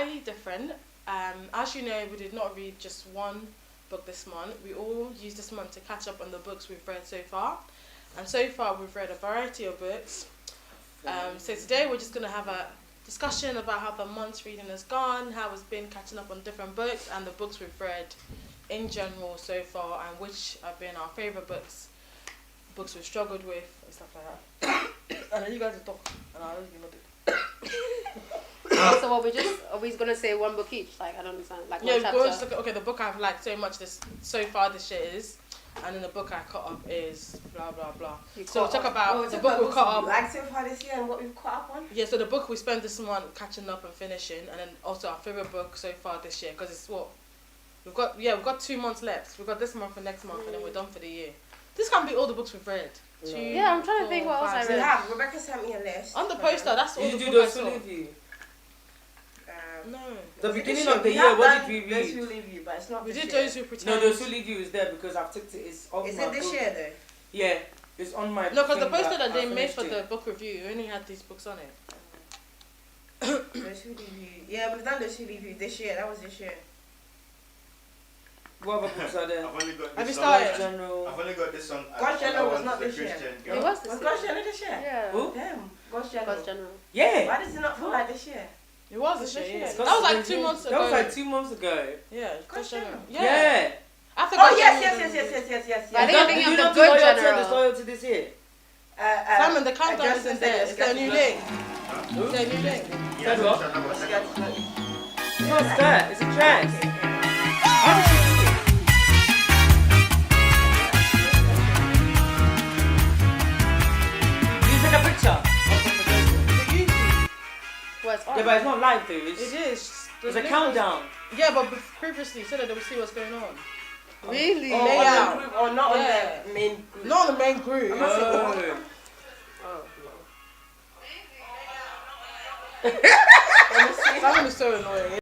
slightly different. As you know, we did not read just one book this month. We all used this month to catch up on the books we've read so far. And so far, we've read a variety of books. So today, we're just going to have a discussion about how the month's reading has gone, how it's been catching up on different books, and the books we've read in general so far, and which have been our favourite books we've struggled with, and stuff like that. And then you guys will talk, and I'll leave So what are we gonna say one book each? Like I don't understand. Like yeah, one chapter. just look at, okay, the book I've liked so much so far this year is, and then the book I caught up is blah blah blah. So we'll talk about the book we caught up. Like so far this year and what we've caught up on. Yeah, so the book we spent this month catching up and finishing, and then also our favourite book so far this year, because it's what we've got 2 months left. We've got this month and next month, and then we're done for the year. This can't be all the books we've read. No. Yeah, I'm trying to think what else I read. Rebecca sent me a list. On the poster, that's all Did the you do books I those saw. review? No. The beginning of the year, what did we read? Those Who Leave You, but it's not We this did year. Those Who Pretend. No, Those Who Leave You is there because I've ticked it. It's on Is my it this book. year though? Yeah, it's on my. No, because the thing poster that they I made finished for it. the book review only had these books on it. Those Who Leave You. Yeah, we've done Those Who Leave You this year. That was this year. What other books are there? I've only got Have this you song. started? General. I've only got this song. God's General was That not the this year. Christian It girl. was this Was year. God's General this year? Yeah. Who? Damn. God's General. God's General. Yeah. Why does it not feel like this year? It was Was this this year, year? yeah. That was like 2 months ago. That was like 2 months ago. Yeah, God's General. Yeah. After Oh God's yes, General, yes, yes, yes, yes, yes, I yes. think you're thinking of the Good General. Disloyalty this year. Simon, the countdown isn't there. Is there a new link? Is there a new link? Yeah, what? Christian, I've got that. What's that? It's a track. How did she do it? Did you take a picture? Well, it's on. Yeah, but it's not live though. It It's is. a countdown. Yeah, but previously so that they would see what's going on. Really? Or Lay on out. the group, or not Yeah. on the main group. Not on the main group. I'm not saying Oh. Simon is so annoying.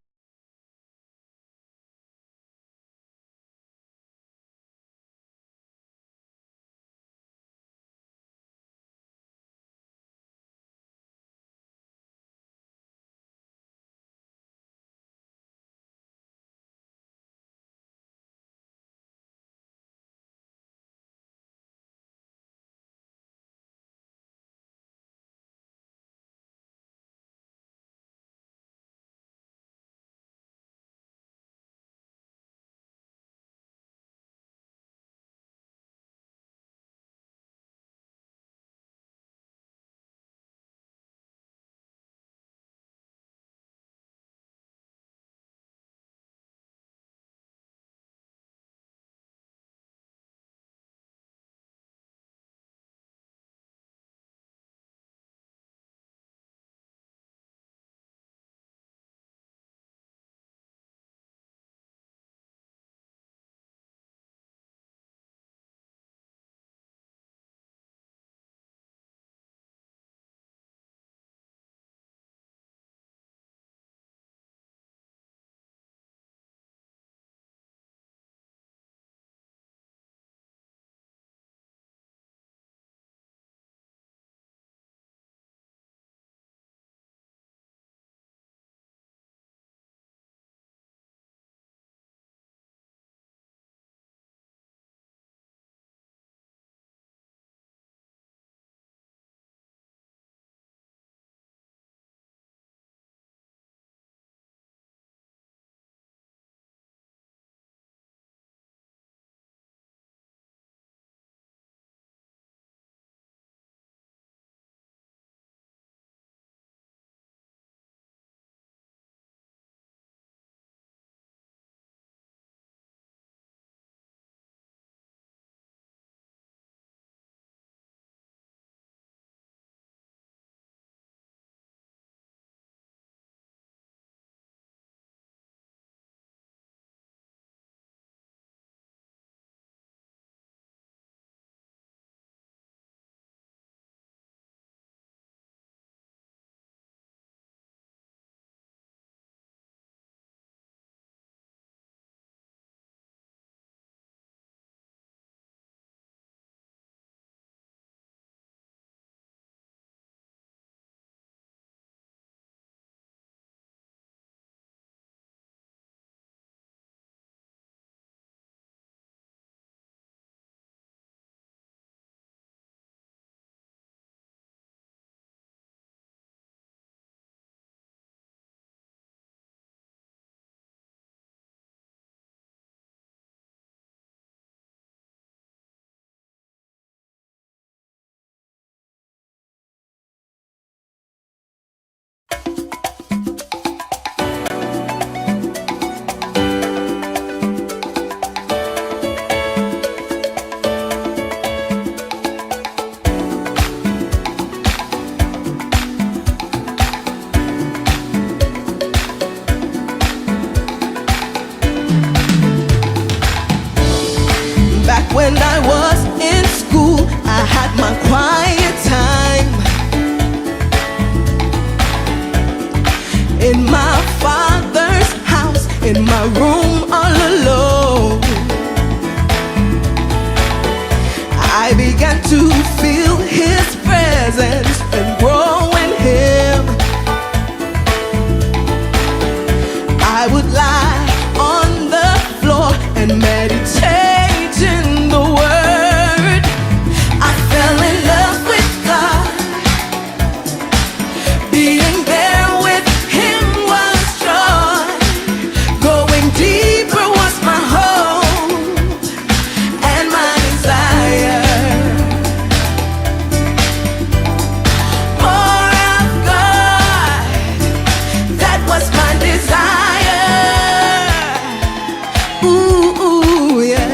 Ooh, yeah.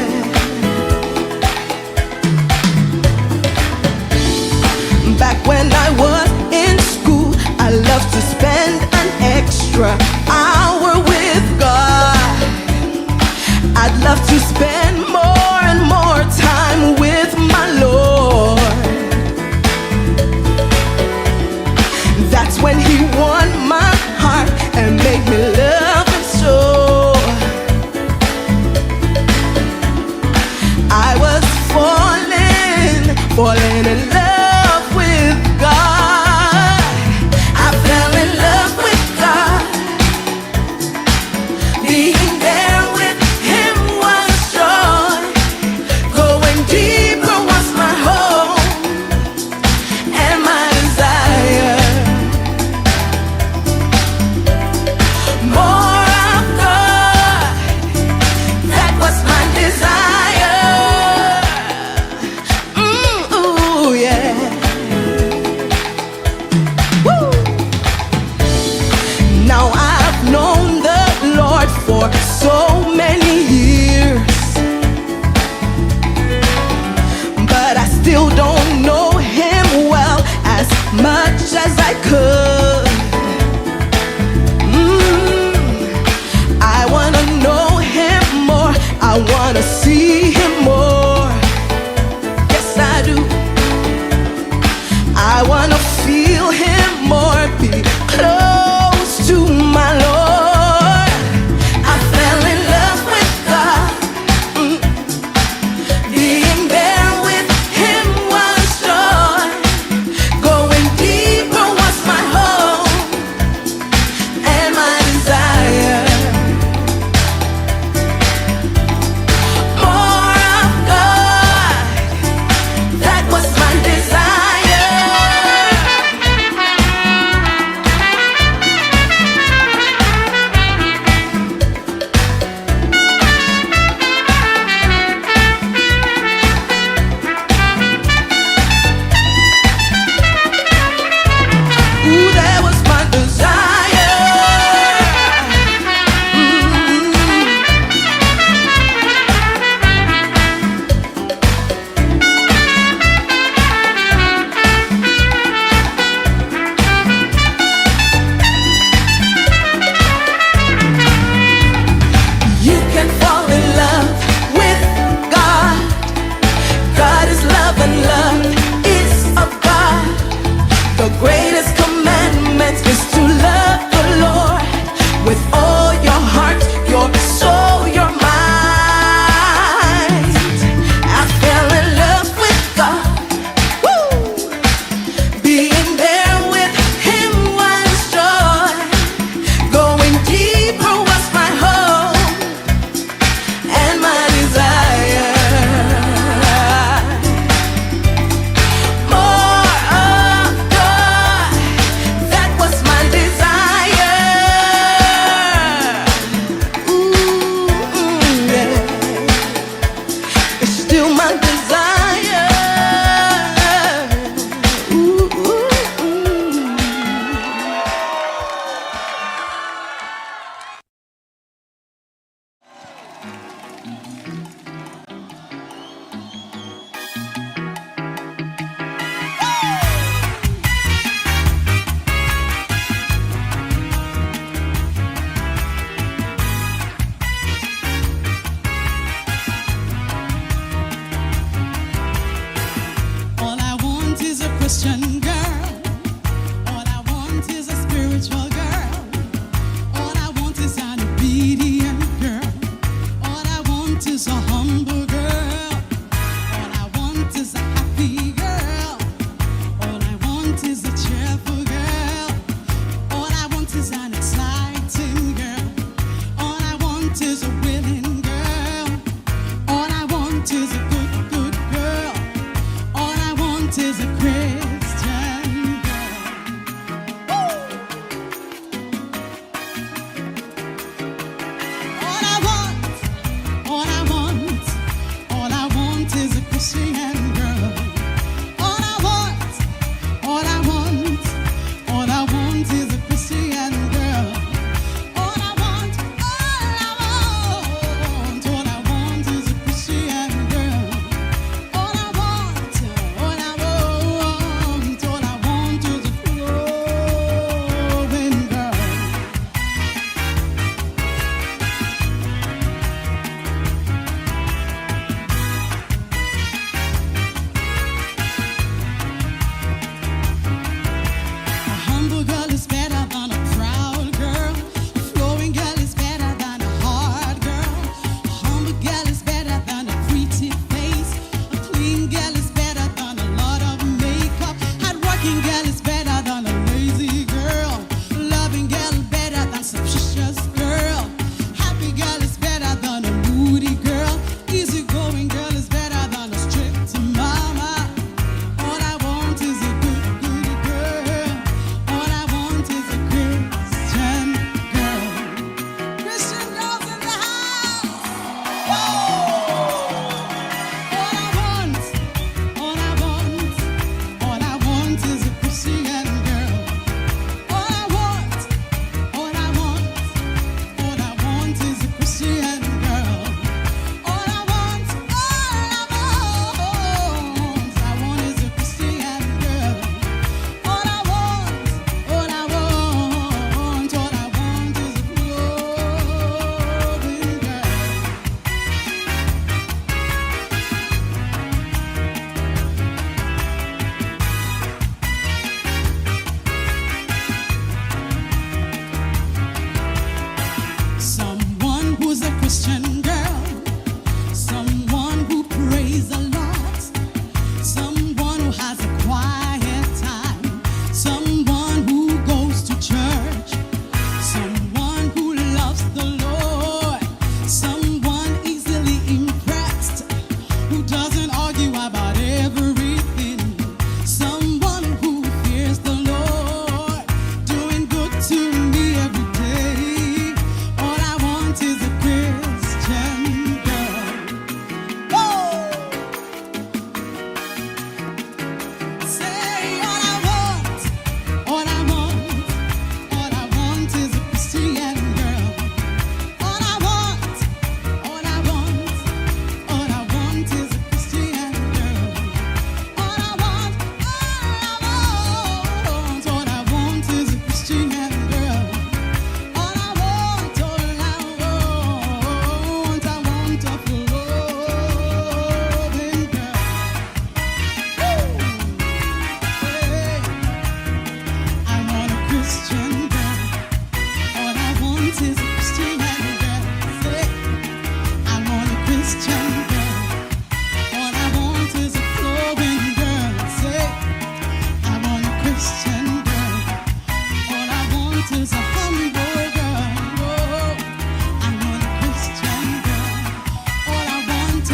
Back when I was in school, I loved to spend an extra hour with God. I'd love to spend more and more time with my Lord. That's when He won my heart and made me love Him so. I was falling in love with God. I fell in love with God. Being there with Him was joy. Going deeper was my hope and my desire. More of God, that was my desire. Ooh, yeah. Woo. Now I've known the Lord for so many years, but I still don't know Him well as much as I could. I wanna know Him more, I wanna see Him more. Yes, I do. I wanna feel Him more, be close to my Lord. I fell in love with God. Being there with Him was joy. Going deeper was my hope and my desire. More of God, that was my desire. Ooh, that was my desire. You can fall in love with God. God is love and love is of God. The greatest commandment is to love the Lord with all your heart, your soul, your mind. I fell in love with God. Woo! Being there with Him was joy. Going deeper was my hope and my desire. More of God, that was my desire. Ooh, yeah. It's still my desire. Ooh. All I want is a Christian girl. All I want is a spiritual girl. All I want is an obedient girl. All I want is a humble girl. All I want is a happy girl. All I want is a cheerful girl. All I want is an exciting girl. All I want is a willing girl. All I want is a good, good girl. All I want is a Christian girl. Woo! All I want, all I want,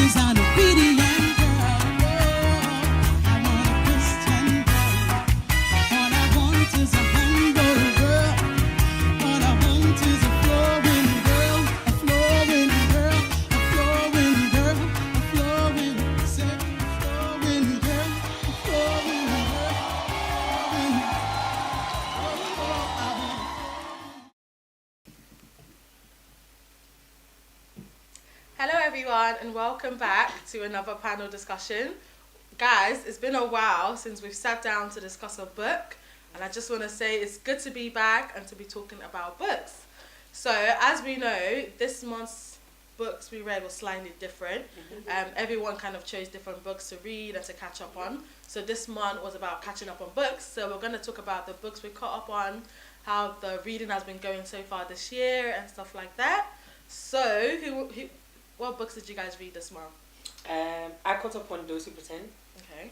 is an obedient girl. I want a Christian girl. All I want is a humble girl. All I want is a flowing girl, a flowing girl, a flowing girl, a flowing, say, a flowing girl, a flowing girl, flowing. I want. Hello everyone and welcome back to another panel discussion. Guys, it's been a while since we've sat down to discuss a book, and I just want to say it's good to be back and to be talking about books. So as we know, this month's books we read was slightly different. Everyone kind of chose different books to read and to catch up on. So this month was about catching up on books. So we're going to talk about the books we caught up on, how the reading has been going so far this year and stuff like that. So what books did you guys read this month? I caught up on Those Who Pretend. Okay.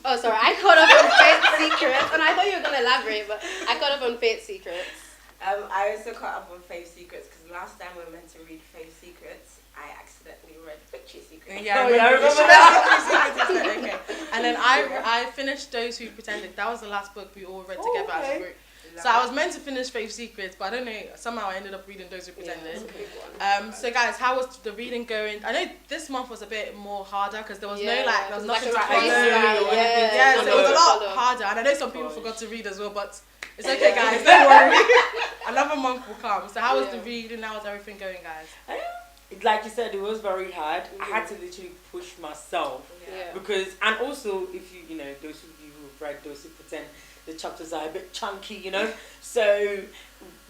Oh, sorry, I caught up on Fate Secrets, and I thought you were gonna elaborate, but I caught up on Fate Secrets. I also caught up on Fave Secrets because last time we were meant to read Fave Secrets, I accidentally read Victory Secrets. Yeah, I remember that. Okay. And then I finished Those Who Pretended. That was the last book we all read together as a group. So I was meant to finish Fave Secrets, but I don't know, somehow I ended up reading Those Who Pretended. So guys, how was the reading going? I know this month was a bit more harder because there was there was nothing to follow. So it was a lot harder. And I know some people forgot to read as well, but it's okay guys, don't worry. Another month will come. So how was the reading? How was everything going, guys? Like you said, it was very hard. I had to literally push myself because, and also if you know, those of you who've read Those Who Pretend, the chapters are a bit chunky, you know. So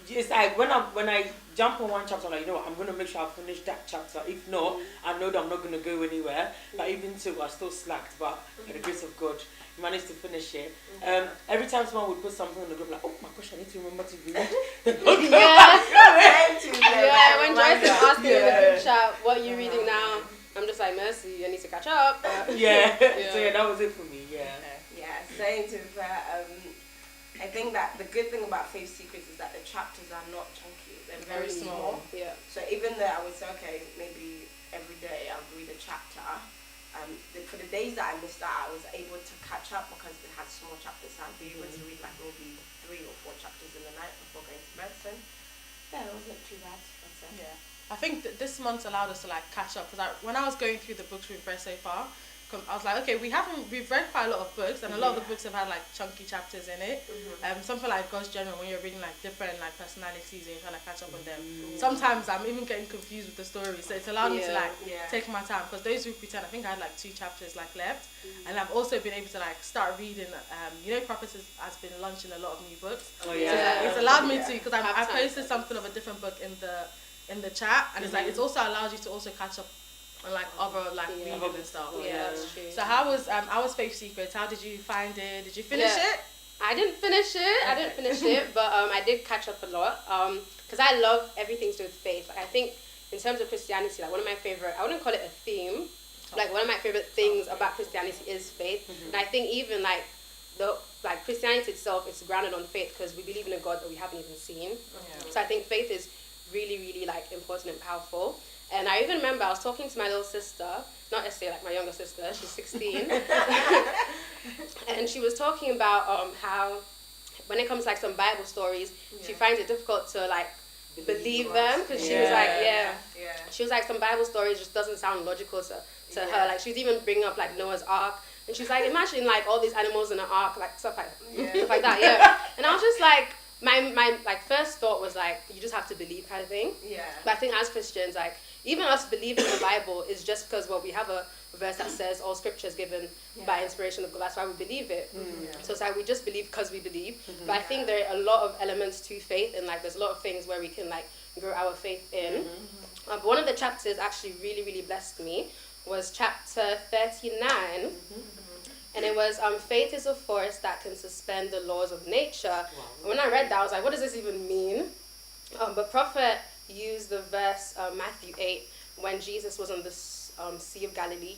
it's like when I jump on one chapter, I'm like, you know what, I'm gonna make sure I finish that chapter. If not, I know that I'm not gonna go anywhere. But even so, I still slacked. But by the grace of God, managed to finish it. Every time someone would put something in the group, like, oh my gosh, I need to remember to read. When Joyce is asking in the group chat, what are you reading now? I'm just like, Mercy, I need to catch up. So that was it for me. Saying to that, I think that the good thing about Fave Secrets is that the chapters are not chunky. They're very small. Yeah. So even though I would say, okay, maybe every day I'll read a chapter, for the days that I missed out, I was able to catch up because they had small chapters. So I'd be able to read like maybe 3 or 4 chapters in the night before going to bed. So yeah, it wasn't too bad. I think that this month allowed us to like catch up because when I was going through the books we've read so far, I was like, okay, we've read quite a lot of books, and a lot of the books have had like chunky chapters in it. Something like God's General, when you're reading like different like personalities and you're trying to catch up on them. Sometimes I'm even getting confused with the story, so it's allowed me to like take my time because Those Who Pretend, I think I had like 2 chapters like left, and I've also been able to like start reading. You know, Prophet has been launching a lot of new books. So it's allowed me to because I posted something of a different book in the chat, and it's like it's also allowed you to also catch up and like other like reading and stuff. That's true. So how was Fave Secrets? How did you find it? Did you finish it? I didn't finish it. But I did catch up a lot. Because I love everything to do with faith. Like I think in terms of Christianity, like one of my favorite, I wouldn't call it a theme. Like one of my favorite things about Christianity is faith. And I think even like Christianity itself is grounded on faith because we believe in a God that we haven't even seen. So I think faith is really, really like important and powerful. And I even remember I was talking to my little sister, not necessarily like my younger sister, she's 16, and she was talking about how when it comes to like some Bible stories, she finds it difficult to like believe them because she was like, she was like some Bible stories just doesn't sound logical to her. Like she's even bringing up like Noah's Ark, and she's like, imagine like all these animals in an ark, like stuff like that. And I was just like, my like first thought was like, you just have to believe kind of thing. But I think as Christians, like even us believing in the Bible is just because we have a verse that says all scripture is given by inspiration of God. That's why we believe it. So it's like we just believe because we believe. But I think there are a lot of elements to faith, and like there's a lot of things where we can like grow our faith in. But one of the chapters actually really, really blessed me was chapter 39. And it was, faith is a force that can suspend the laws of nature. When I read that, I was like, what does this even mean? But Prophet used the verse Matthew 8 when Jesus was on the Sea of Galilee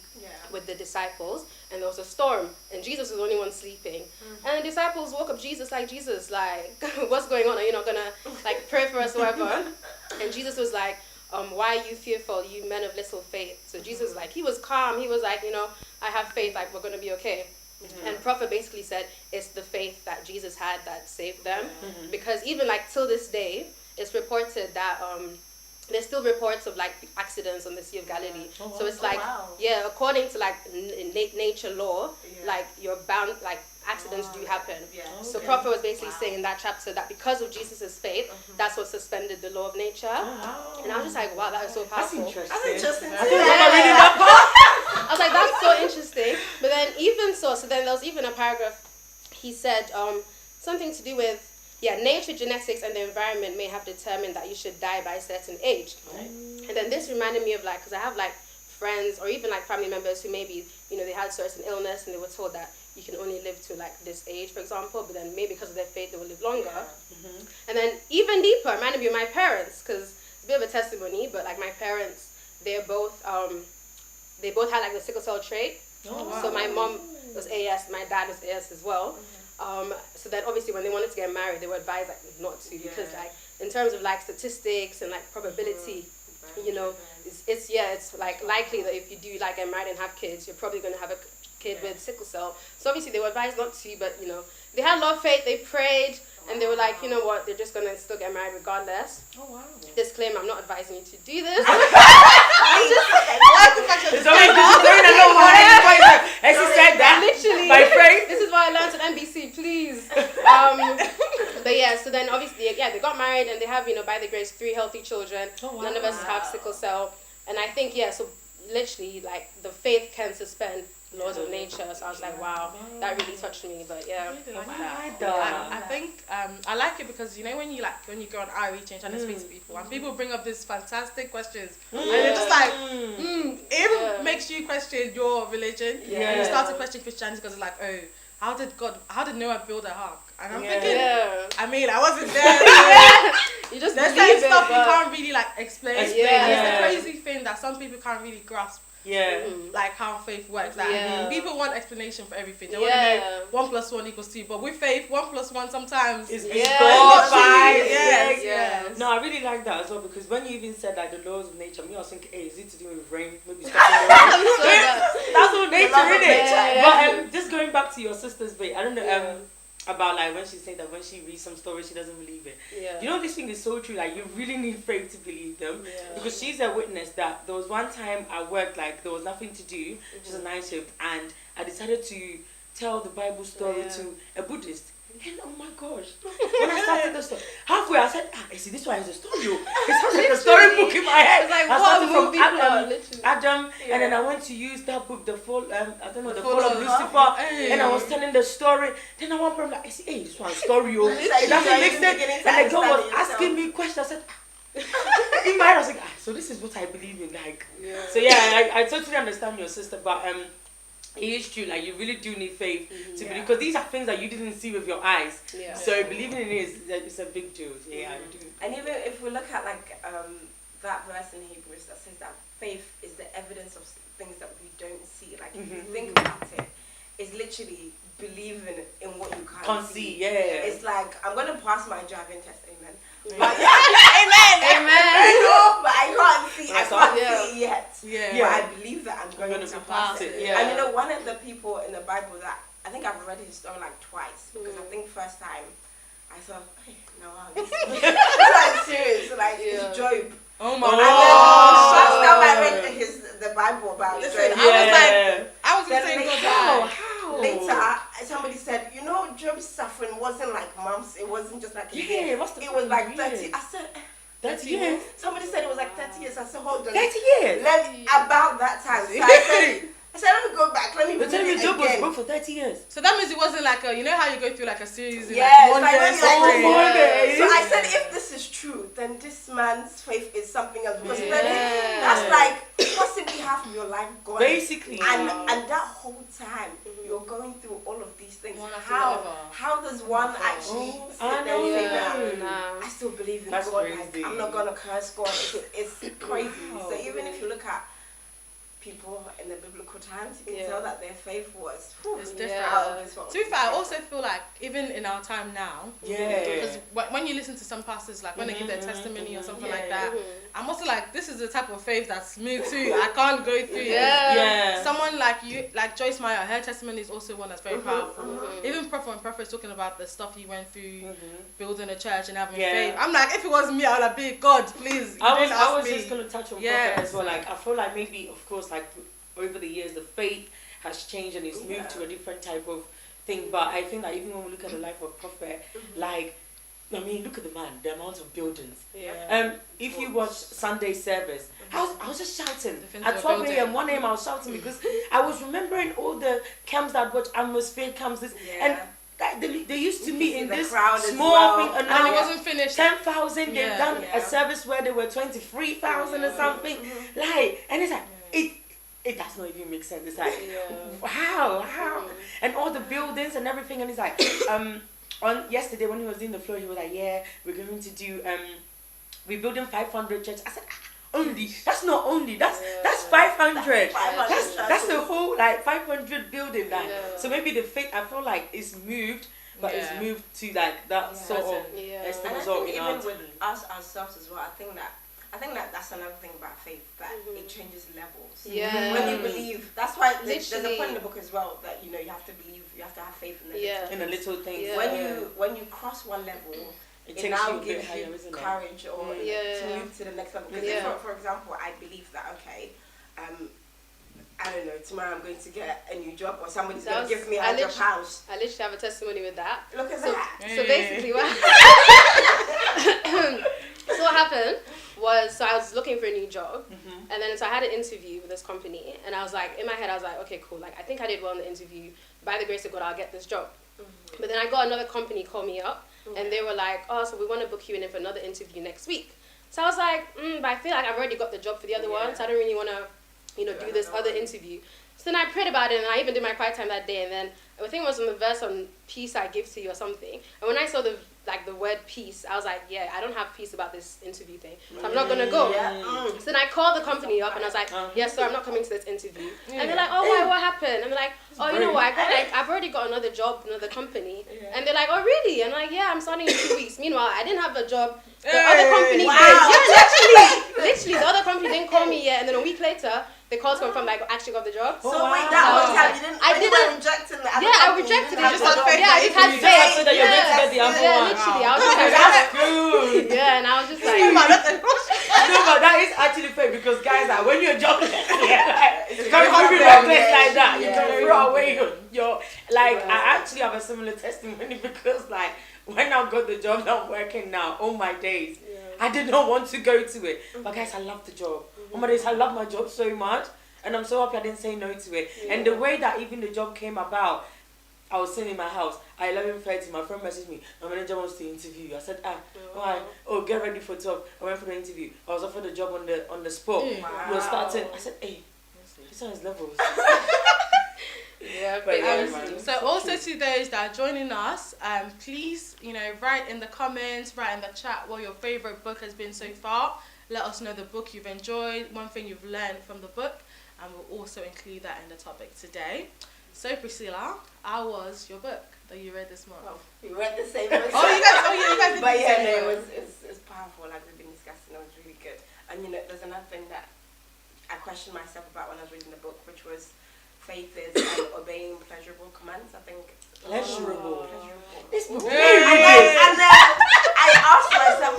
with the disciples, and there was a storm, and Jesus was the only one sleeping. And the disciples woke up Jesus, like, what's going on? Are you not gonna like pray for us or whatever? And Jesus was like, why are you fearful, you men of little faith? So Jesus was like, he was calm. He was like, I have faith, like, we're going to be okay. And Prophet basically said it's the faith that Jesus had that saved them. Because even like till this day, it's reported that there's still reports of like accidents on the Sea of Galilee. So it's like, according to like nature law, like you're bound, like accidents do happen. So Prophet was basically saying in that chapter that because of Jesus' faith, that's what suspended the law of nature. And I was just like, wow, that was so powerful. That's interesting. I was like, that's so interesting. But then even so then there was even a paragraph, he said something to do with, nature, genetics, and the environment may have determined that you should die by a certain age. And then this reminded me of like, because I have like friends or even like family members who maybe, they had certain illness and they were told that you can only live to like this age, for example, but then maybe because of their faith they will live longer. And then even deeper, it reminded me of my parents, because it's a bit of a testimony, but like my parents, they both had like the sickle cell trait. So my mom was AS, my dad was AS as well. So then obviously when they wanted to get married, they were advised like not to, because like in terms of like statistics and like probability, it's like likely that if you do like get married and have kids, you're probably going to have a kid with sickle cell. So obviously they were advised not to, but they had a lot of faith, they prayed, and they were like, you know what, they're just going to still get married regardless. Disclaimer, I'm not advising you to do this. It's always disappointing. I know what she said that. Literally, by faith. This is what I learned at NBC, please. But yeah, so then obviously, they got married and they have, by the grace, 3 healthy children. None of us have sickle cell. And I think, so literally, like, the faith can suspend laws of nature. So I was like, wow, that really touched me. But yeah, I think I like it because when you go on outreach and trying to speak to people and people bring up these fantastic questions and they're just like it even makes you question your religion. And you start to question Christianity because it's like, how did Noah build a ark? And I'm thinking, I mean, I wasn't there. You just there's believe certain stuff it, you can't really like explain. And it's the crazy thing that some people can't really grasp. Like how faith works. Like people want explanation for everything. They want to know 1 + 1 = 2. But with faith, 1 + 1 sometimes is God by. Yes. No, I really like that as well, because when you even said like the laws of nature, I was thinking, is it to do with rain? Maybe stopping the rain. That's all nature, isn't it? But just going back to your sister's bit, I don't know. About like when she's saying that when she reads some stories she doesn't believe it. This thing is so true, like you really need faith to believe them, because she's a witness that there was one time I worked, like there was nothing to do, just a night shift, and I decided to tell the Bible story to a Buddhist. And oh my gosh, when I started the story, halfway I said, see, this one is a story. It sounds like a storybook in my head. Like, I started from Adam, and then I went to use that book, the fall of Lucifer, and I was telling the story. Then at one point I'm like, hey, this one's story, it doesn't make sense. And the girl was asking me questions. I said, in my head I was like, so this is what I believe in, like. So I totally understand your sister, but it is true, like you really do need faith to believe, because these are things that you didn't see with your eyes. So believing in it is a big deal. You do. And even if we look at like that verse in Hebrews that says that faith is the evidence of things that we don't see. Like if you think about it, it's literally believing in what you can't see. It's like, I'm gonna pass my driving test, amen. But, amen. But I can't see it yet. But I believe that I'm going to pass it. And one of the people in the Bible that I think I've read his story like twice, because I think first time I thought, hey, no, this is serious. Like it's Job. Oh my God! First time I read the Bible about Job, I was saying, how? Later, somebody said, Job's suffering wasn't like months. It wasn't just like a year. It was like 30. I said, 30 years? Somebody said it was like 30 years. I said, hold on. 30 years? About that time. So I said, let me go back. Let me read it Job was again. broke for 30 years. So that means it wasn't like how you go through like a series in like 1 year. So I said, if this is true, then this man's faith is something else. Because that's like possibly half of your life gone. Basically. And that whole time, you're going through all of these things. How does one actually sit there and say that? I still believe in God. Like, I'm not going to curse God. It's crazy. So even if you look at people in the biblical times, you can tell that their faith was it's different. out of this world. To be fair, I also feel like even in our time now, because when you listen to some pastors, like when they give their testimony or something like that, I'm also like, this is the type of faith that's me too. I can't go through this. Someone like you, like Joyce Meyer, her testimony is also one that's very powerful. Even Prophet and Prophet's talking about the stuff he went through, building a church and having faith. I'm like, if it was me, I would have been, God, please. I was just going to touch on Prophet as well. Like, I feel like maybe, of course, like over the years, the faith has changed and it's moved to a different type of thing. But I think that even when we look at the life of Prophet, like, I mean, look at the man, the amount of buildings. If you watch Sunday service, I was just shouting. At 12 a.m., 1 a.m., I was shouting because I was remembering all the camps that watch atmosphere camps. And they used to be in this small thing, and it wasn't finished. 10,000. They've done a service where there were 23,000 or something. Like, and it's like it does not even make sense. It's like how, and all the buildings and everything. And it's like on yesterday when he was in the floor, he was like, we're going to do we're building 500 churches. I said, only, that's not only, that's 500. That's the whole, like, 500 building. Like. So maybe the faith, I feel like it's moved, but it's moved to, like, that sort of and result in even with us ourselves as well, I think that that's another thing about faith, that it changes levels. When you believe, that's why there's a point in the book as well that, you know, you have to believe, you have to have faith in the little things. When you cross one level, it now gives you courage or to move to the next level. Because for example, I believe that, okay, I don't know, tomorrow I'm going to get a new job or somebody's going to give me £100. I literally have a testimony with that. Look at that. So basically what happened was, so I was looking for a new job, and then so I had an interview with this company, and I was like, in my head I was like, okay, cool, like I think I did well in the interview, by the grace of God I'll get this job. But then I got another company call me up, and they were like, oh, so we want to book you in for another interview next week. So I was like, but I feel like I've already got the job for the other one, so I don't really want to, you know, do this other interview. So then I prayed about it, and I even did my quiet time that day, and then I think it was on the verse on peace I give to you or something. And when I saw the word peace, I was like, I don't have peace about this interview thing, so I'm not gonna go. So then I called the company up and I was like, yes sir, I'm not coming to this interview. And they're like, oh, why, what happened? And they're like, oh, you know what, I've already got another job, another company. And they're like, oh really? And I'm like, I'm starting in 2 weeks. Meanwhile, I didn't have a job. The other company did. Literally, the other company didn't call me yet. And then a week later, they called to confirm I actually got the job. So wait, that was how you didn't. I rejected the other I rejected it. I just had faith. I just had faith. So that you're going to get the other one. Literally, I was just like, that's good. And I was just like, no, but that is actually fair because guys, like when you're jobless, it's very hungry for a place like that. You can throw away your like. I actually have a similar testimony because like when I got the job that I'm working now, all my days, I did not want to go to it. But guys, I love the job. Oh my days, I love my job so much, and I'm so happy I didn't say no to it. And the way that even the job came about, I was sitting in my house at 11:30. My friend messaged me, my manager wants to interview you. I said, why? Oh, get ready for 12. I went for the interview. I was offered a job on the spot. We were starting. I said, hey, this one is levels. So also to those that are joining us, please, write in the comments, write in the chat what your favorite book has been so far. Let us know the book you've enjoyed, one thing you've learned from the book, and we'll also include that in the topic today. So Priscilla, how was your book that you read this month? We read the same book. you guys did. But it's powerful. Like we've been discussing, it was really good. And there's another thing that I questioned myself about when I was reading the book, which was faith is obeying pleasurable commands. I think pleasurable. This book. And then I asked myself,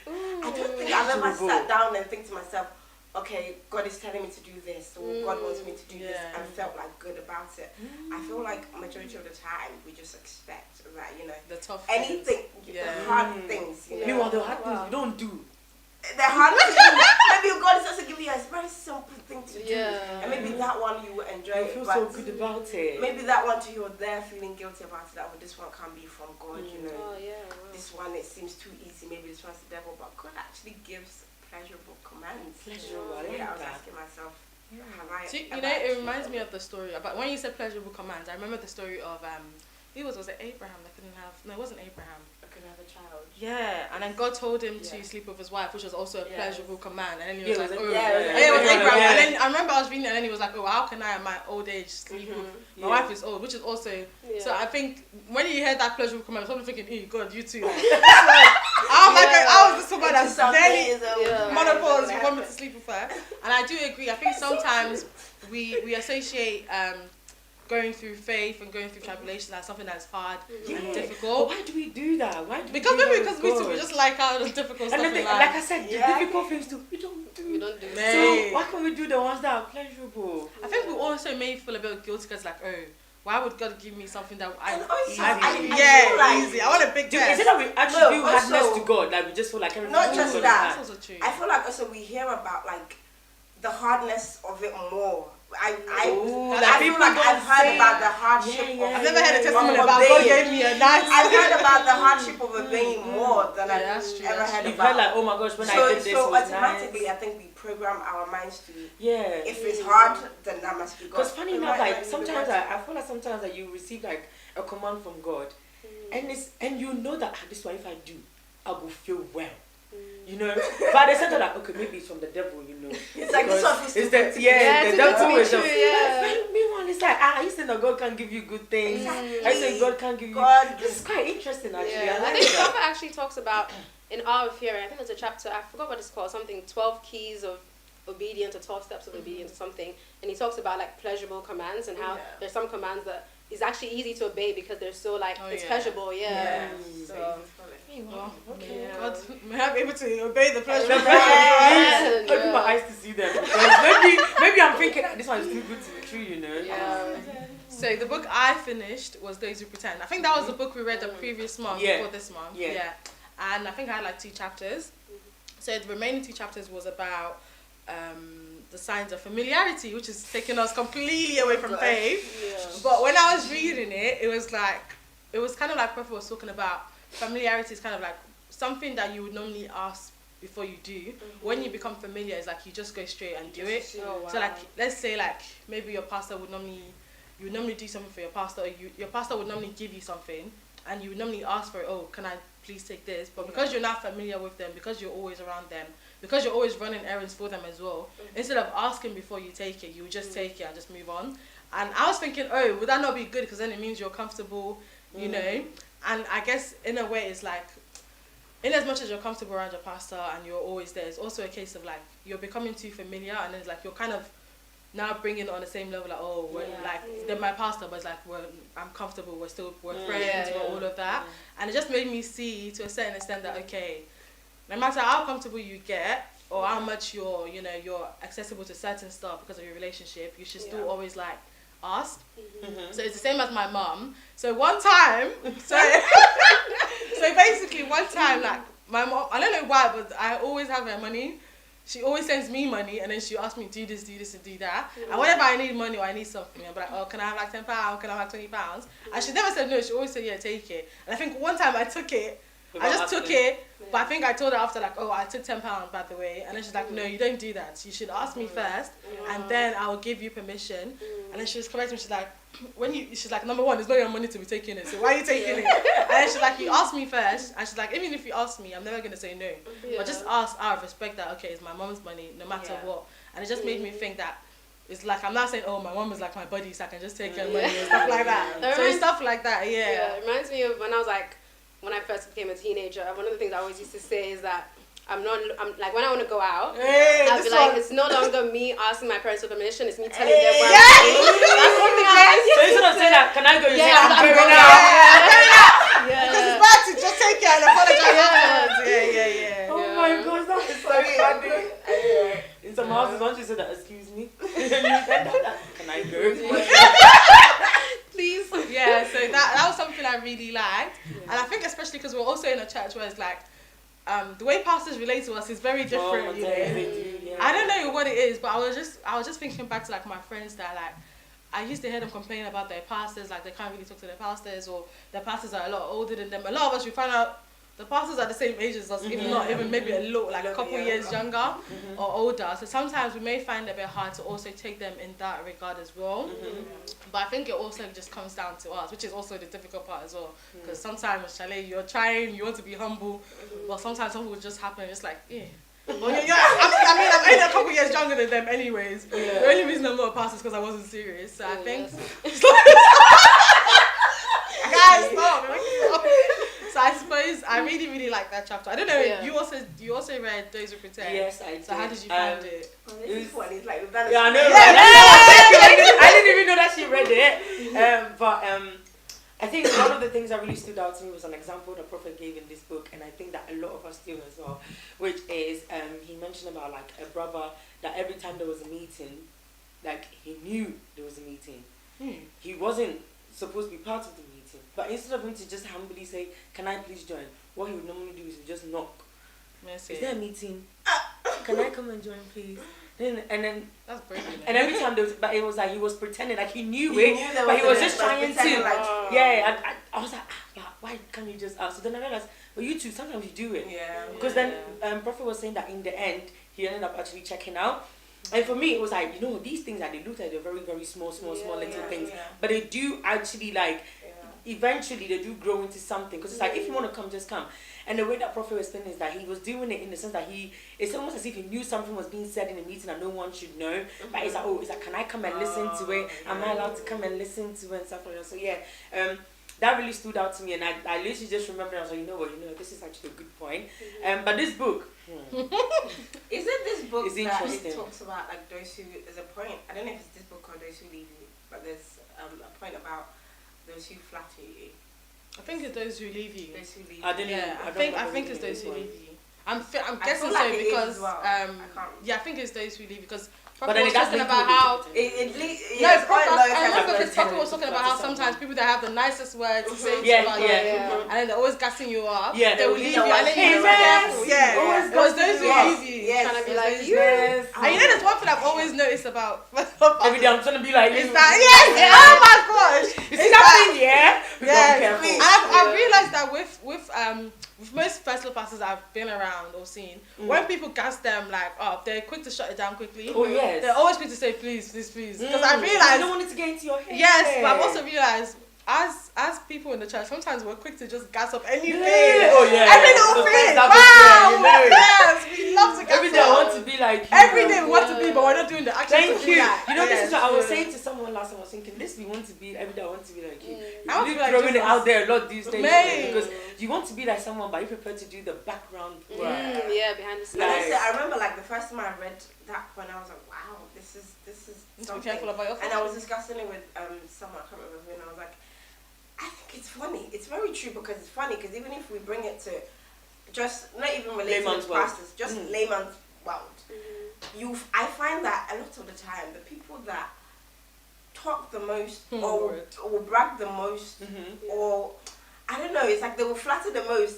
I don't think I've ever sat down and think to myself, okay, God is telling me to do this, or God wants me to do this, and felt like good about it. I feel like majority of the time we just expect that, the tough anything, the hard things. Meanwhile, the hard things you don't do. The hard things. Maybe God is also giving you a very simple thing to do, and maybe that one you will enjoy. You feel so good about it. Maybe that one too, you're there feeling guilty about it. That this one can't be from God, This one it seems too easy. Maybe this one's the devil, but God actually gives pleasurable commands. Pleasurable. I was asking myself, have I? It reminds me of the story about when you said pleasurable commands. I remember the story of who was it Abraham that couldn't have? No, it wasn't Abraham. could have a child. Yeah, and then God told him to sleep with his wife, which was also a pleasurable command. And then he was like, oh, it was Abraham. yeah. And then I remember I was reading it, and then he was like, oh, how can I at my old age sleep with my wife is old, which is also. So I think when you hear that pleasurable command, I'm thinking, God, you too. Like, I was this woman that's barely menopause. You want me to sleep with her? And I do agree. I think sometimes we associate going through faith and going through tribulation as something that's hard and difficult. But why do we do that? Why do because we do maybe that because we just like how the difficult stuff in life. Like I said, the difficult things too, we don't do. So why can't we do the ones that are pleasurable? I think we also may feel a bit guilty because like, why would God give me something that easy? I want a big test. Is it that we actually feel hardness to God? Like we just feel like everything. Not just that. That's also true. I feel like also we hear about like the hardness of it more. I feel like I've heard about the hardship of I've never heard a testimony about God gave me a nice. I've heard about the hardship of obeying more than I've ever heard You've about. heard like, oh my gosh, when I did this, so it was automatically, nice. I think we program our minds to. Yeah. If it's hard, then that must be God. Because funny enough, like sometimes I feel like sometimes that you receive like a command from God, and you know that this one if I do, I will feel well. You know, but they said that okay, maybe it's from the devil, you know. It's like this one is the devil is meanwhile, it's like you say that God can give you good things. Exactly. I say God can give you. This is quite interesting actually. I think the prophet actually talks about in Art of Hearing. I think there's a chapter. I forgot what it's called. Something 12 keys of obedience or 12 steps of obedience or something. And he talks about like pleasurable commands and how there's some commands that is actually easy to obey because they're so like it's pleasurable. So. Okay. God, may I be able to obey the pleasure. Open my eyes to see them. Because maybe I'm thinking that this one is too good to be true, you know. Yeah. So the book I finished was Those Who Pretend. I think that was the book we read the previous month before this month. Yeah. And I think I had like 2 chapters. So the remaining 2 chapters was about the signs of familiarity, which is taking us completely away from faith. But when I was reading it, it was kind of like Prophet was talking about. Familiarity is kind of like something that you would normally ask before you do. When you become familiar, it's like you just go straight and do it. So like, let's say like maybe your pastor would normally do something for your pastor, or your pastor would normally give you something, and you would normally ask for it. Oh, can I please take this? But because you're not familiar with them, because you're always around them, because you're always running errands for them as well, instead of asking before you take it, you would just take it and just move on. And I was thinking, would that not be good? Because then it means you're comfortable, you know. And I guess in a way it's like, in as much as you're comfortable around your pastor and you're always there, it's also a case of like, you're becoming too familiar and then it's like, you're kind of now bringing it on the same level, like, they're my pastor, but it's like, I'm comfortable, we're friends, we're all of that. And it just made me see to a certain extent that, okay, no matter how comfortable you get or how much you're accessible to certain stuff because of your relationship, you should still always like, ask. So it's the same as my mom. So one time, so basically one time, like my mom, I don't know why, but I always have her money. She always sends me money, and then she asks me do this, and do that. And whenever I need money or I need something, I'm like, oh, can I have like £10? Can I have like £20? And she never said no. She always said, yeah, take it. And I think one time I took it. I just took it, but I think I told her after like, oh, I took £10 by the way, and then she's like, no, you don't do that. You should ask me first, and then I will give you permission. And then she was correcting me. She's like, she's like, number one, it's not your money to be taking it, so why are you taking it? And then she's like, you asked me first, and she's like, even if you ask me, I'm never gonna say no, but just ask out of respect that okay, it's my mom's money, no matter what. And it just made me think that. It's like I'm not saying, oh, my mom is like my buddy, so I can just take her money and stuff like that. So it's stuff like that, it reminds me of when I first became a teenager. One of the things I always used to say is that I'm like when I want to go out, I'll be like, it's no longer me asking my parents for permission, it's me telling them where I'm going. That's one thing I So instead of saying that, can I go? You say, I'm going going out. Because it's bad to just take it and apologize afterwards. Oh my gosh, that is so funny. In some houses, once you say that, excuse me, can I go? Please. Yeah, so that was something I really liked. And I think especially because we're also in a church where it's like, the way pastors relate to us is very different, I don't know what it is, but I was just thinking back to like my friends that like, I used to hear them complain about their pastors, like they can't really talk to their pastors, or their pastors are a lot older than them. A lot of us, we find out the pastors are the same age as us, if not even maybe a little, like a couple years younger or older. So sometimes we may find it a bit hard to also take them in that regard as well. But I think it also just comes down to us, which is also the difficult part as well. Because sometimes, Chalet, you're trying, you want to be humble, but sometimes something will just happen. It's like, yeah. Well, I'm only a couple years younger than them, anyways. The only reason I'm not a pastor is because I wasn't serious. So I think. Guys, stop. So I suppose I really, really like that chapter. I don't know. You also read Those Who Pretend. Yes, I did. So how did you find it? This is funny. It's like we've I done know. it. I didn't even know that she read it. But I think one of the things that really stood out to me was an example the Prophet gave in this book, and I think that a lot of us do as well, which is he mentioned about like a brother that every time there was a meeting, like he knew there was a meeting. He wasn't supposed to be part of the meeting, but instead of him to just humbly say, "Can I please join?" what he would normally do is he just knock. Is there a meeting? Can I come and join, please? And then that's brilliant. And every time there was, but it was like he was pretending like he knew it, but he was just trying to. I was like, but why can't you just ask? So then I realized, well, you too. Sometimes you do it. Because then Prophet was saying that in the end he ended up actually checking out. And for me, it was like, these things that they looked at, they're very, very small little things, but they do actually like. Eventually, they do grow into something. Because it's like, if you want to come, just come. And the way that Prophet was saying is that he was doing it in the sense that it's almost as if he knew something was being said in a meeting and no one should know. But it's like, can I come and listen to it? Am I allowed to come and listen to it and stuff like that? So that really stood out to me, and I literally just remembered. I was like, this is actually a good point. But this book, isn't this book is that interesting. it talks about like those who? There's a point. I don't know if it's this book or Those Who Leave You, but there's a point about those who flatter you. I think it's Those Who Leave You. Those who leave I think it's Those Who Leave You. I'm guessing like so it because is as well. I think it's Those Who Leave You because But Prophet then was it does talking link about with how Prophet was talking about how sometimes people that have the nicest words to say about you, and then they're always gassing you up. Yeah, they will leave you and then hey, you have to be careful. always It was Those Who Leave You. Trying to be like you. Yes. And there's one thing I've always noticed about Every day I'm trying to be like, is that oh my gosh, you see that thing? Yeah. We gotta be careful. And I've realised that with most first level pastors I've been around or seen, when people gas them they're quick to shut it down quickly. Oh yes. They're always quick to say please. Because I I realised don't want it to get into your head. yes, but I've also realised as people in the church, sometimes we're quick to just gas up anything. Yeah. Oh yeah. Every little thing. Wow. Yes, we love to gas Every day I up. want to be like you. Every day we want to be, but we're not doing the action. Thank to you. do that. This is what I was saying to someone last time. I was thinking, this we want to be. Every day I want to be like you. I want to be like throwing it Jesus. out there a lot these days Mate. because you want to be like someone, but you prefer to do the background work. Behind the scenes. I remember like the first time I read that one, I was like, wow, this is Be something. careful about your And I was discussing it with someone, I can't remember who, and I was like, I think it's funny. It's very true because it's funny because even if we bring it to just not even related Layman's to world. pastors, just layman's world, I find that a lot of the time the people that talk the most or brag the most or I don't know, it's like they will flatter the most.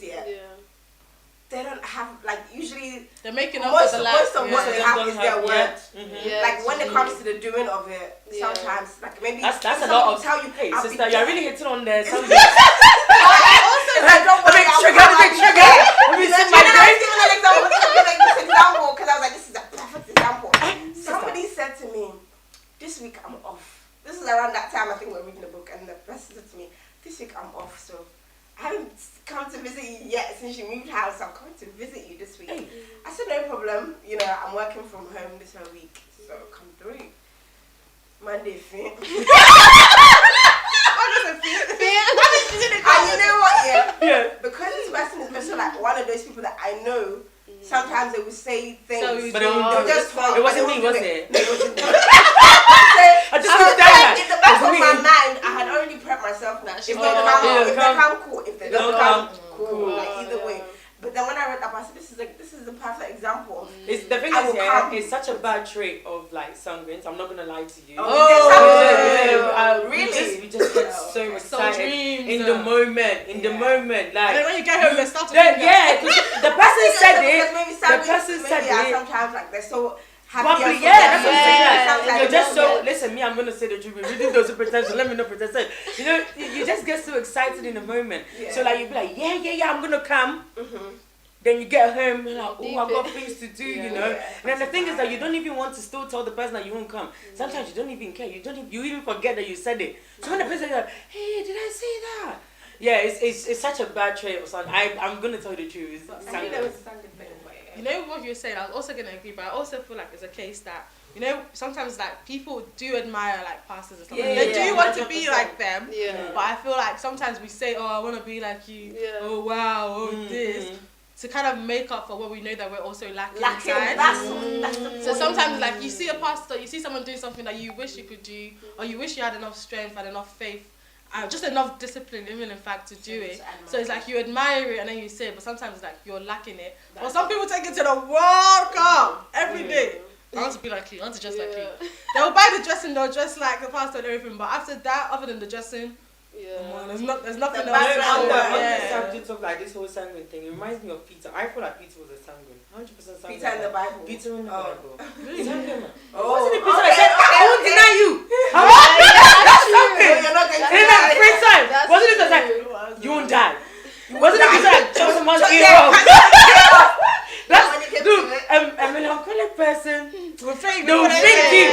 They don't have usually they're making up most for the most of what Yeah. they have is their word. Yeah, When it comes to the doing of it, sometimes maybe That's a someone lot will of. tell you. Hey I'll sister, be you're dead. really hitting on there. Something. Don't worry, I'll trigger, come big out. trigger. Let me And see then I my was giving an example. This example because I was like, this is a perfect example. Somebody said to me, this week I'm off. This is around that time I think we're reading the book, and the person said to me, this week I'm off, so I haven't come to visit you yet since you moved house. I'm coming to visit you this week. I said, no problem. I'm working from home this whole week, so come through. Monday, fin. And you know what? Yeah. Because this person is also like one of those people that I know. Sometimes they will say things, But it won't do it. just talk. It wasn't but they me, won't was do it? No, it wasn't me. I just was there. In the back of my mind, I had already prepped myself. If they come, cool. If they don't come, cool. Either way. But then when I read that, I said, this is the perfect example. The thing I will come. it's such a bad trait of sanguines. I'm not gonna lie to you. Really? We just get so excited dreams, in the moment. In the moment, And then when you get home, they start to because the person said it. Maybe The person said it. sometimes they're so bubbly. and Yeah, that's what I'm saying. Sounds Like, like you're just so. romance. Listen, me, I'm gonna say the truth. We're reading those pretentious. Let me know pretentious. You know, you just get so excited in the moment. Yeah. So like you be like, yeah, I'm gonna come. Then you get home, you're like, oh, I've got things to do, you know. Yeah. And then the thing is that you don't even want to still tell the person that you won't come. Sometimes you don't even care. You even forget that you said it. So when the person is like, hey, did I say that? Yeah, it's such a bad trait or something. I'm gonna tell you the truth. It's I think that was a good bit away. You know what you were saying, I was also going to agree, but I also feel like it's a case that, you know, sometimes like people do admire like pastors and stuff. Yeah, They do want to 100%. be like them. Yeah. But I feel like sometimes we say, oh, I want to be like you. Yeah. Oh, wow. Oh, this. To kind of make up for what we know that we're also lacking inside. That's the So sometimes like you see a pastor, you see someone doing something that you wish you could do, or you wish you had enough strength, had enough faith, just enough discipline, even in fact, to do it. So it's like you admire it and then you say it, but sometimes like you're lacking it. Or some people take it to the World Cup every day. I want to be like you. I want to dress like you. They'll buy the dressing, they'll dress like the pastor and everything. But after that, other than the dressing, there's nothing The else. background, On Yeah. the subject of like this whole sanguine thing, it reminds me of Peter. I feel like Peter was a sanguine. 100% sanguine. Peter in the Bible. Peter in the Oh. Bible. Sanguine. Oh, Wasn't it Peter? okay, I said, I okay, won't okay. deny you. No, you're not going to And then die. at free time, That's wasn't it just like, It you won't die? Wasn't it Peter like, chop someone's ear Yeah, off? When you came Dude, to it. a melancholic person, We'll fake they will fake you.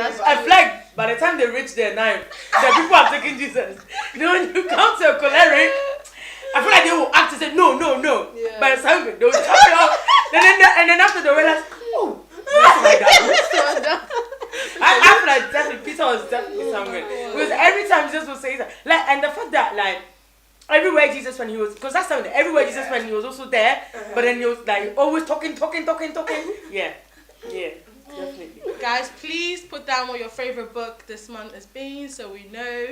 that's I feel like by the time they reach their 9, the people are taking Jesus. You know, when you come to a choleric, I feel like they will act and say, no. Yeah. But it's hungry. They will chop it off. And then after they realize, oh, that's like that. I feel like definitely Peter was definitely hungry. Because every time Jesus would say that. Like, and the fact that, like, everywhere Jesus when he was, because that's something, everywhere Jesus when he was also there, but then he was like always talking. Yeah, definitely. Guys, please put down what your favorite book this month has been so we know,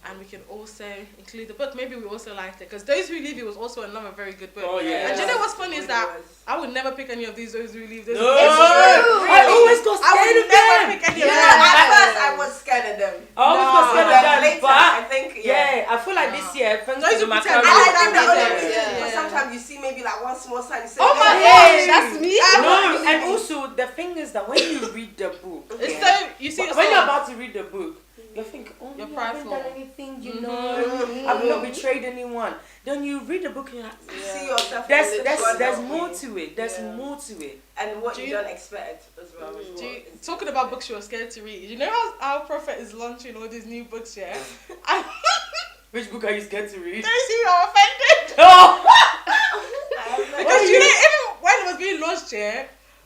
and we can also include the book. Maybe we also liked it, because Those Who Leave You was also another very good book. Oh, yeah. And do you know what's funny is that I would never pick any of these Those Who Leave. No, Those I always got I scared would of never them. pick any You of know, them. at first I was scared of them. I always got scared of But them, later, but I think, yeah, I feel like this year, thanks Those to the who pretend I Makarios. like them the Yeah. only reason, Yeah. but sometimes you see maybe like one small sign, you say, Oh my "Hey." gosh, that's me. No, and also the thing is that when you read the book, It's so, you see when you're yourself. about to read the book, you think, oh, You're I haven't prideful. done anything, you know, I've not betrayed anyone. Then you read the book and you're like, You see yourself. there's in the God there's help more me. to it. There's Yeah. more to it. And what Do you you- don't expect as well. is what is- Talking about books you were scared to read, you know how our prophet is launching all these new books, yeah? And Which book are you scared to read? those who are offended. Oh! I have no- Because you know, even when it was being launched, yeah,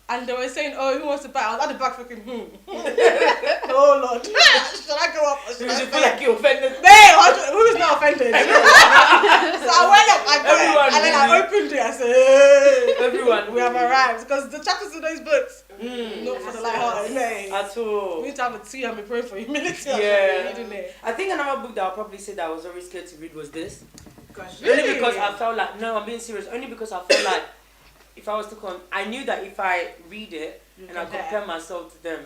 and they were saying, oh, who wants to buy? I was at the back fucking, oh Lord. Should I go up or should You I should stay? feel like you're offended. Who's not offended? So I went up, I got Everyone it, and then I really. opened it, I said, hey, Everyone. we have arrived. Because the chapters in those books, Mm, not for the light-hearted, no. at all. We need to have a tea and be praying for humility. Yeah. Reading it. I think another book that I'll probably say that I was very scared to read was this. Gosh. Really? Only because I felt like, no, I'm being serious. Only because I felt like if I was to come, I knew that if I read it and I compare myself to them,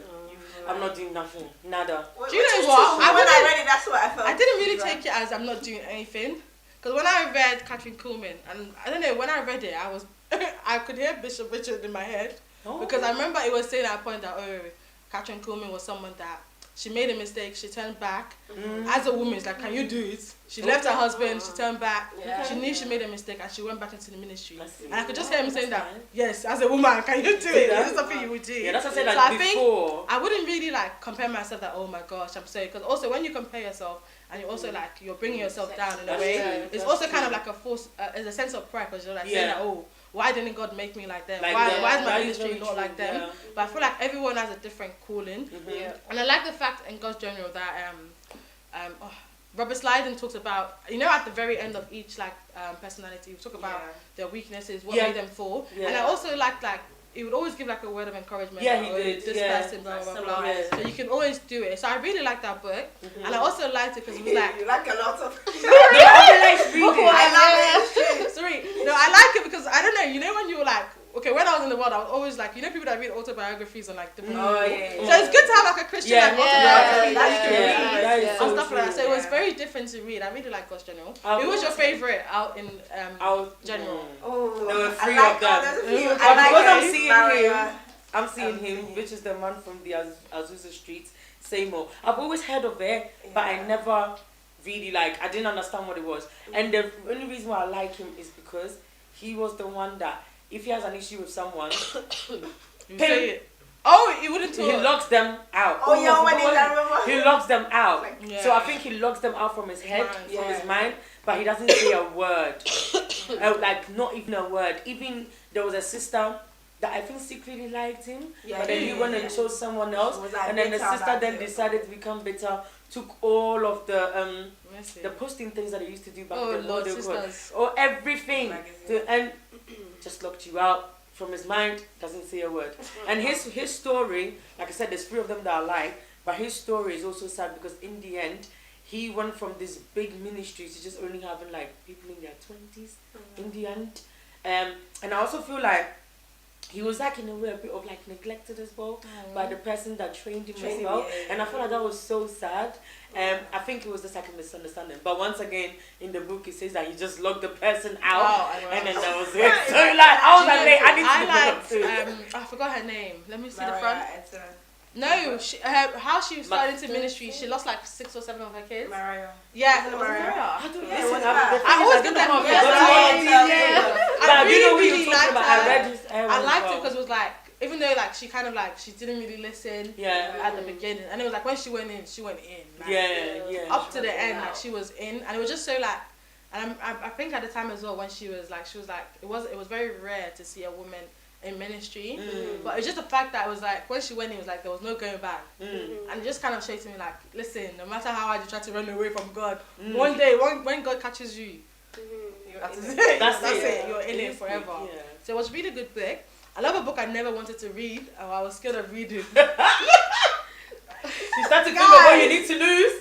I'm not doing nothing, nada. Do you know what? When I wouldn't- read it, that's what I felt. I didn't really take it as I'm not doing anything. Because when I read Catherine Kuhlman, and I don't know, when I read it, I was, I could hear Bishop Richard in my head. Oh. Because I remember it was saying at a point that, oh, Catherine Kuhlman was someone that, she made a mistake, she turned back. As a woman, it's like, can you do it? She left her husband, she turned back. Yeah. She knew she made a mistake and she went back into the ministry. I see. And I could just hear him saying that, That's fine. yes, as a woman, can you do it? Is this something you would do? Yeah, that's what I said So like I think before. I wouldn't really like compare myself that, oh my gosh, I'm sorry. Because also when you compare yourself and you're also like, you're bringing yourself down in a That's way, true, it's that's also kind of true. like a force, there's a sense of pride because you're like Yeah. saying that, oh, why didn't God make me like them? Like why them. why is my That is ministry very not true, like them? yeah. But I feel like everyone has a different calling. Yeah. And I like the fact in God's General that Robert Slyden talks about, you know, at the very end of each like personality, we talk about their weaknesses, what Yeah. made them fall. Yeah. And I also like he would always give like a word of encouragement. Yeah, like, he oh, did, This yeah. person, blah blah That's blah. so nice. So you can always do it. So I really like that book, and I also liked it because it was like. You like a lot of. No, I like reading. I love it. Sorry, no, I like it because I don't know. You know when you were like, okay, when I was in the world, I was always like, you know, people that read autobiographies on like different. Oh, people. yeah. So it's good to have like a Christian Yeah. like, autobiography Yeah. that you can Yeah. read That is and so stuff like that. true. So it was Yeah. very different to read. I really like God's General. I've Who was your also- favorite out in Out General? Oh, There were I three like of them. There's a few. But I like because I'm it. seeing Maria. I'm seeing him, which is the man from the Azusa streets. Same old. I've always heard of it, but I never really like. I didn't understand what it was. And the only reason why I like him is because he was the one that if he has an issue with someone, You say it. Oh, he wouldn't talk. he locks them out. Oh yeah, when I remember. He locks them out. Yeah. So I think he locks them out from his head, Mind. from his mind, but he doesn't say a word. Like not even a word. Even there was a sister that I think secretly liked him, but then he went and chose someone else, and then the sister then decided to become bitter, took all of the posting things that they used to do back then, Lord, sisters. or everything, and just locked you out from his mind, doesn't say a word. And his story, like I said, there's 3 of them that I like, but his story is also sad because in the end, he went from this big ministry to just only having like people in their 20s in the end. And I also feel like he was like in a way a bit of like neglected as well by the person that trained him as well. And I feel like that was so sad. I think it was just like a misunderstanding. But once again, in the book, it says that he just locked the person out. And then that was it. So like, I was like, I need to develop too. I forgot her name. Let me see the front. No, how she started into ministry, she lost like 6 or 7 of her kids. Mariah. Yeah, Mariah. I always get them. I really liked her. I liked it because it was like, even though like she kind of like she didn't really listen at the beginning, and it was like when she went in. Like, up to the end, like she was in, and it was just so like, and I think at the time as well when she was like it was very rare to see a woman in ministry, but it's just the fact that it was like when she went in, it was like there was no going back, and it just kind of showed to me like, listen, no matter how hard you try to run away from God, one day when God catches you, that's it. You're in it forever. So it was a really good book. I love a book I never wanted to read, or I was scared of reading. You start to think of what you need to lose.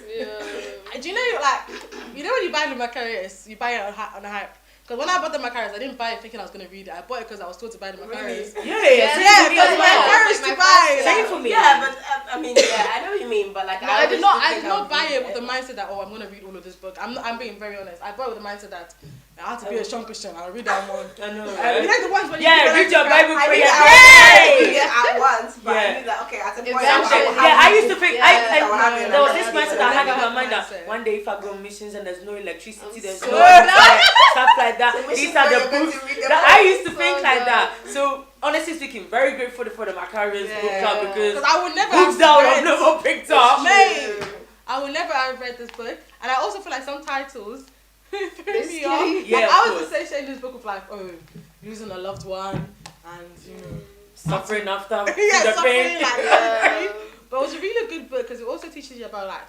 Do you know, like, when you buy the Makarios, you buy it on a hype. Because when I bought the Makarios, I didn't buy it thinking I was going to read it. I bought it because I was told to buy the Makarios. Yeah, because the Makarios to buy. Same for me. Yeah, but I mean, I know what you mean, but like, no, I did not buy it with the mindset that I'm going to read all of this book. I'm being very honest. I bought it with the mindset that I have to be a strong Christian. I'll read that one. I know. You know the ones when read your Bible prayer. At once, but I knew that at a point. I used to think there was this mindset that I had in my mind that one day if I go on missions and there's no electricity, there's no stuff like that. These are the books that I used to think like that. So honestly speaking, very grateful for the Makarios book club because I would never books that I would have never picked up. I would never have read this book, and I also feel like some titles threw me off. I was associating this book with like, losing a loved one and suffering after suffering like that. But it was a really good book because it also teaches you about like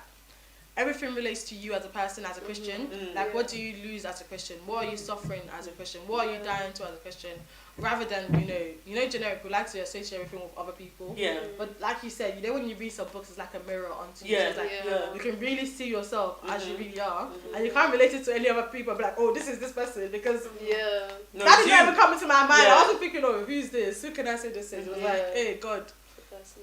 everything relates to you as a person, as a Christian. Like, what do you lose as a Christian? What are you suffering as a Christian? What are you dying to as a Christian? Rather than, generic, we like to associate everything with other people. Yeah. But like you said, when you read some books, it's like a mirror onto you. So it's like, you can really see yourself as you really are. And you can't relate it to any other people. Be like, oh, this is this person. Because that didn't ever come into my mind. I wasn't thinking, who's this? Who can I say this is? It was like, hey, God.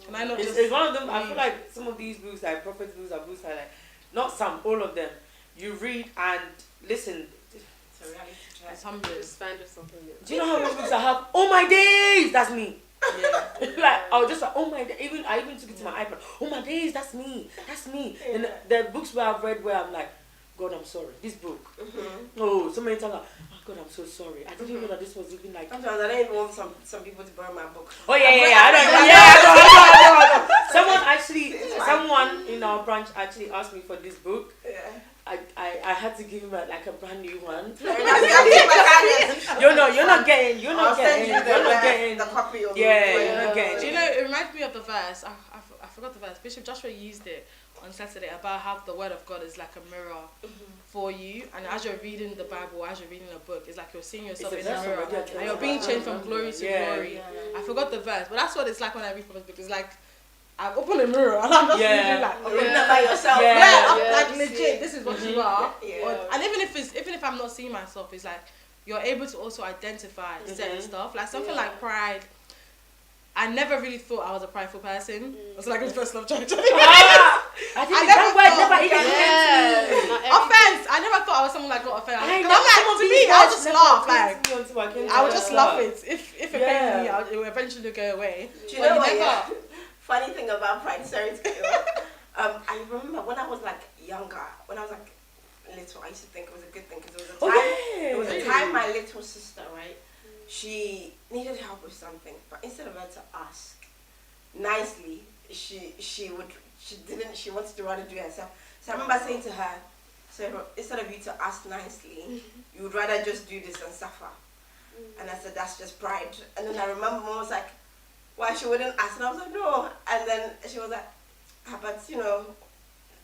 Can I not it's one of them. I feel like some of these books, like Prophet's books, are books like, not some, all of them. You read and listen. It's a reality check. Just find yourself in it. Do you know how many books I have? Oh my days, that's me. Like I was just like, oh my days. I even took it to my iPad. Oh my days, that's me. And the books where I've read where I'm like, God, I'm sorry. This book. Oh, so many times. God, I'm so sorry. I didn't know that this was even like. Sometimes I don't even want some people to burn my book. Oh I don't. Someone in our branch actually asked me for this book. I had to give him a brand new one. You're not getting the copy of you're not getting. Do you know? It reminds me of the verse. I forgot the verse. Bishop Joshua used it on Saturday about how the word of God is like a mirror for you, and as you're reading the Bible, as you're reading a book, it's like you're seeing yourself in the mirror, and you're being changed from glory to glory. I forgot the verse, but that's what it's like when I read from this book. It's like I've opened a mirror and I'm just reading like, reading about yourself. Like legit, this is what you are. And even if I'm not seeing myself, it's like you're able to also identify certain stuff, like something like pride. I never really thought I was a prideful person. It's like his first love church. I think that word never even offense. I never thought I was someone that got offended. I I'm know, like, some of to these me, I'll words just never laugh. occurred Like, to me until I came to I would just understand. love it. If it pains me, it will eventually go away. Do you know what? Yeah. Funny thing about pride, sorry to cut you off. I remember when I was like younger, when I was like little, I used to think it was a good thing because there was a time my little sister, right, she needed help with something, but instead of her to ask nicely, she wanted to rather do it herself. So I remember saying to her, so instead of you to ask nicely, you would rather just do this and suffer. And I said, that's just pride. And then I remember Mom was like, why she wouldn't ask? And I was like, no. And then she was like, but you know,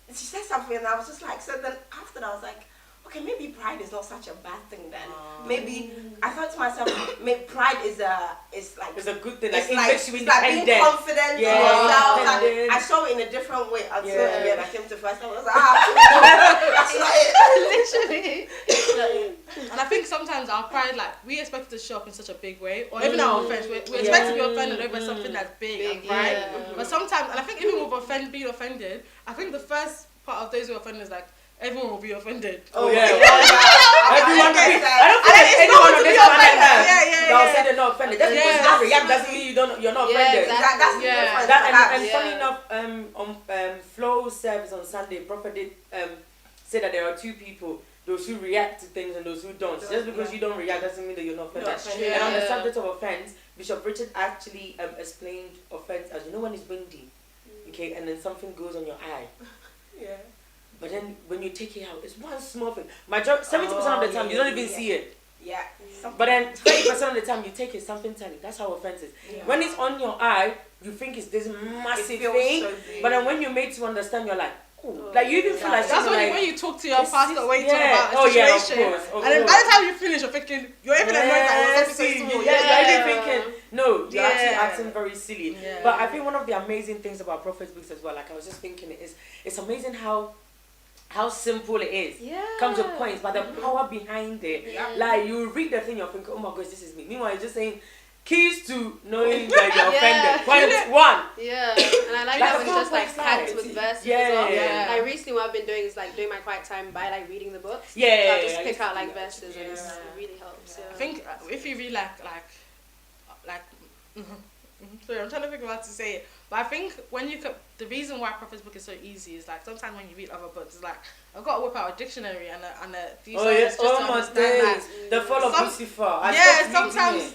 she said something and I was just like, so then after that I was like, okay, maybe pride is not such a bad thing then. Maybe I thought to myself, maybe pride is like it's a good thing. It's Like, like, it makes you it's like being independent. confident in Yeah, yourself. independent. I saw it in a different way until again I came to first. I was like, that's not it. Literally. And I think sometimes our pride, like, we expect it to show up in such a big way, or even our offense, we expect to be offended over something that's big and right. But sometimes, and I think even with being offended, I think the first part of those who are offended is like, everyone will be offended. Oh yeah. Everyone will be. I don't feel like anyone on this planet that'll say they're not offended. Just because you don't react doesn't mean you're not offended. Exactly. That's the difference. And funny enough, on Flow service on Sunday, Prophet did say that there are two people: those who react to things and those who don't. Just because you don't react doesn't mean that you're not offended. And on the subject of offense, Bishop Richard actually explained offense as, you know, when it's windy, okay, and then something goes on your eye. Yeah. But then when you take it out, it's one small thing. 70% of the time you don't even see it. Yeah. But then 30% of the time you take it, something tiny. That's how offense is. Yeah. When it's on your eye, you think it's this massive thing. So But then when you're made to understand, you're like, oh, like you even feel like That's like, when you talk to your pastor, when you talk about a of situation, course, and then by the time you finish, you're thinking, you're even annoyed that it was something so small. You're thinking, no, you're actually Yeah. acting very silly. Yeah. But I think one of the amazing things about Prophet's books as well, like I was just thinking, it's amazing how simple it is. Yeah. Comes with points, but the power behind it. Yeah. Like you read the thing, you're thinking, oh my gosh, this is me. Meanwhile, you're just saying keys to knowing that you're offended. Point one. Yeah, and I like how it's just like packed with verses as well. Yeah. Like recently what I've been doing is like doing my quiet time by like reading the books. Yeah, So I yeah, just yeah, pick I out like used to do verses and it really helps. Yeah. I think if you read like sorry, I'm trying to think of how to say it. But I think when you the reason why Prophet's book is so easy is like sometimes when you read other books, it's like I've got to whip out a dictionary and a thesaurus just to understand that. The fall of Lucifer. Sometimes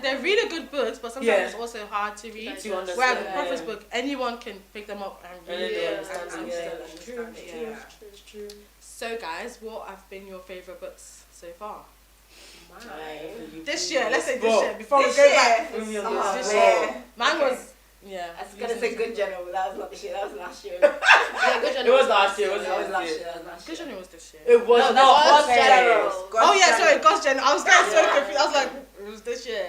they're really good books, but sometimes it's also hard to read. To understand. Whereas with Prophet's book, anyone can pick them up and read it. It's true. So guys, what have been your favourite books so far? This year, let's say this year, before we go back. This year. Mine was, I was gonna say Good General, but that was not this year, that was last year. Good It was last year, That was last year. Good General was this year. It was God's General. Oh yeah, sorry, God's General. I was getting so confused. I was like, it was this year.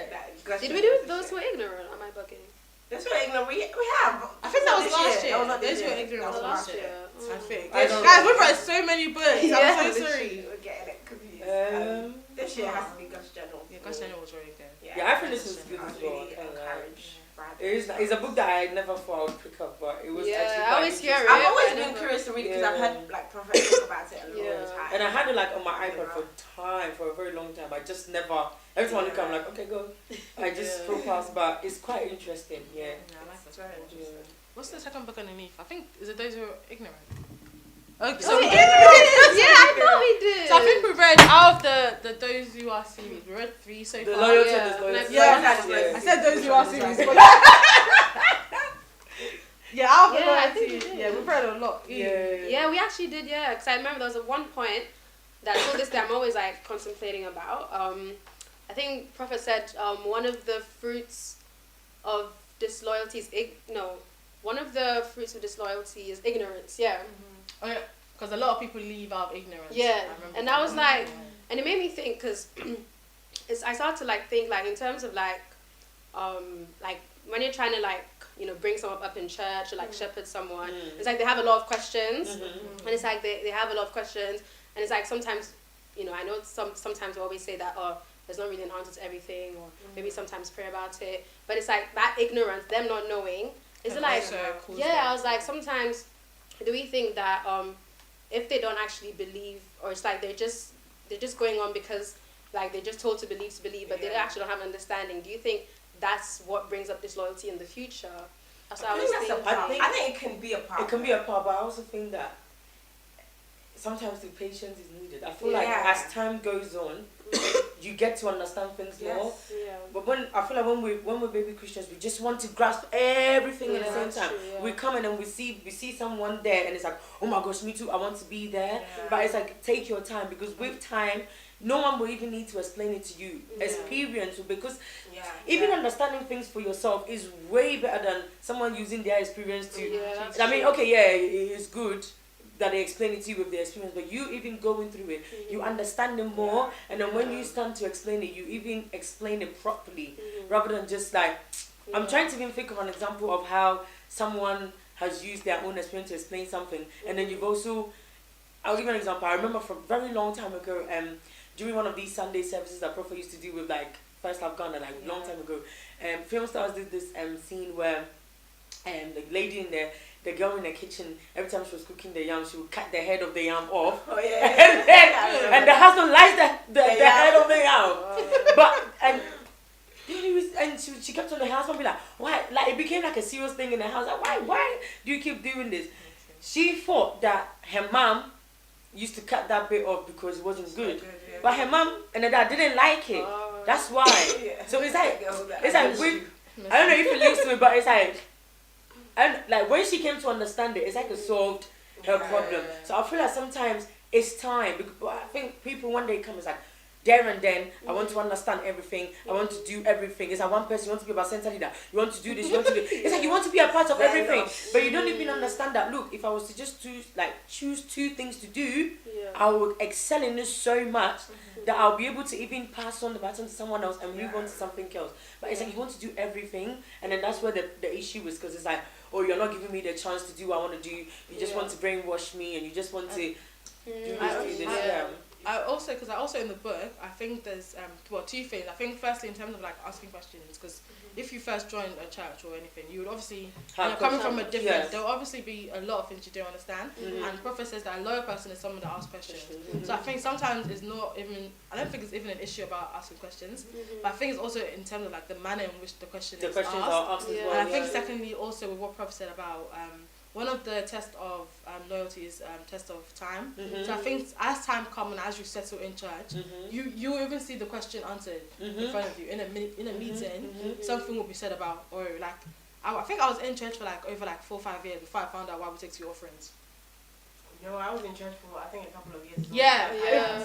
Did we do those who are ignorant? Am I bugging? That's what ignorant we have. I think that was last year. That was not Those this who were year. ignorant was last year. I think. I don't Guys, know. we've read so many books. I'm so sorry. We're getting it confused. This year has to be God's General. Yeah, God's General was really good. Yeah, I think this was good as well. Really encourage. It's a book that I never thought I would pick up, but it was actually I quite always hear it. I've always I been never- curious to read it because I've heard like prophets talk about it a long time. And I had it like on my iPad for a very long time. I just never. Every time I look, I'm like, okay, go. I just scroll past, but it's quite interesting. Yeah. Yeah, I like that. It's very interesting. What's the second book underneath? I think is it those who are ignorant. Okay, so yeah, I thought we did. So I think we read out of the Those Who Are series. We read 3 so The far. loyalty yeah. and disloyalty. I said Those Who Are series. But yeah, out of the Yeah, I think we loyalty. did. Yeah, we've read a lot. Yeah, we actually did, because I remember there was one point that till this day I'm always like contemplating about. I think Prophet said one of the fruits of disloyalty is one of the fruits of disloyalty is ignorance. Yeah. Oh yeah, because a lot of people leave out of ignorance. Yeah, I remember and that. I was like, and it made me think because I started to like think like in terms of like when you're trying to like bring someone up in church or like shepherd someone, it's like they have a lot of questions, and it's like they have a lot of questions, and it's like sometimes I know sometimes we always say that there's not really an answer to everything, or maybe sometimes pray about it, but it's like that ignorance, them not knowing. Is it like, also cause yeah, them- I was like, sometimes do we think that if they don't actually believe, or it's like they're just going on because like they're just told to believe, but they actually don't have understanding. Do you think that's what brings up disloyalty in the future? That's what I was thinking. I think it can be a part. It can be a part, but I also think that sometimes the patience is needed. I feel like as time goes on, you get to understand things more. Yeah. But I feel like when we're baby Christians, we just want to grasp everything at the same time. True, We come in and we see someone there, and it's like, oh my gosh, me too. I want to be there. Yeah. But it's like, take your time, because with time, no one will even need to explain it to you. Experience will, because even understanding things for yourself is way better than someone using their experience to. I mean, okay, it's good that they explain it to you with their experience, but you even going through it, you understand it more, and then when you stand to explain it, you even explain it properly, rather than just like, I'm trying to even think of an example of how someone has used their own experience to explain something, and then you've also, I'll give you an example. I remember from a very long time ago, during one of these Sunday services that Prophet used to do with like First Love Ghana, like long time ago, Film Stars did this scene where the lady in there, the girl in the kitchen, every time she was cooking the yam, she would cut the head of the yam off. Oh yeah. and the husband lies the head of the yam. But and she kept on the husband be like, why? Like it became like a serious thing in the house. Like, why do you keep doing this? She thought that her mom used to cut that bit off because it wasn't good. But her mom and her dad didn't like it. That's why. So it's like with, I don't know if it links to it, but it's like, and like when she came to understand it, it's like it solved her problem. So I feel like sometimes it's time. But I think people when they come, it's like there and then. I want to understand everything. I want to do everything. It's like one person, you want to be about center leader. You want to do this. You want to do. It's like you want to be a part of everything, but you don't even understand that. Look, if I was to just choose two things to do, I would excel in this so much that I'll be able to even pass on the baton to someone else and move on to something else. But it's like you want to do everything, and then that's where the issue is, because it's like, oh, you're not giving me the chance to do what I want to do. You just want to brainwash me, and you just want to do this. I also in the book, I think there's two things. I think firstly in terms of like asking questions, because if you first join a church or anything, you would obviously coming from a different. There'll obviously be a lot of things you don't understand, and Prophet says that a loyal person is someone that asks questions. So I think sometimes it's not even. I don't think it's even an issue about asking questions, but I think it's also in terms of like the manner in which the question is asked. Are asked as well. And I think secondly also with what Prophet said about. One of the tests of loyalty is test of time. So I think as time comes and as you settle in church, you even see the question answered in front of you in a meeting. Something will be said about, or like I think I was in church for like over like 4 or 5 years before I found out why we take 2 offerings. No, I was in church for I think a couple of years.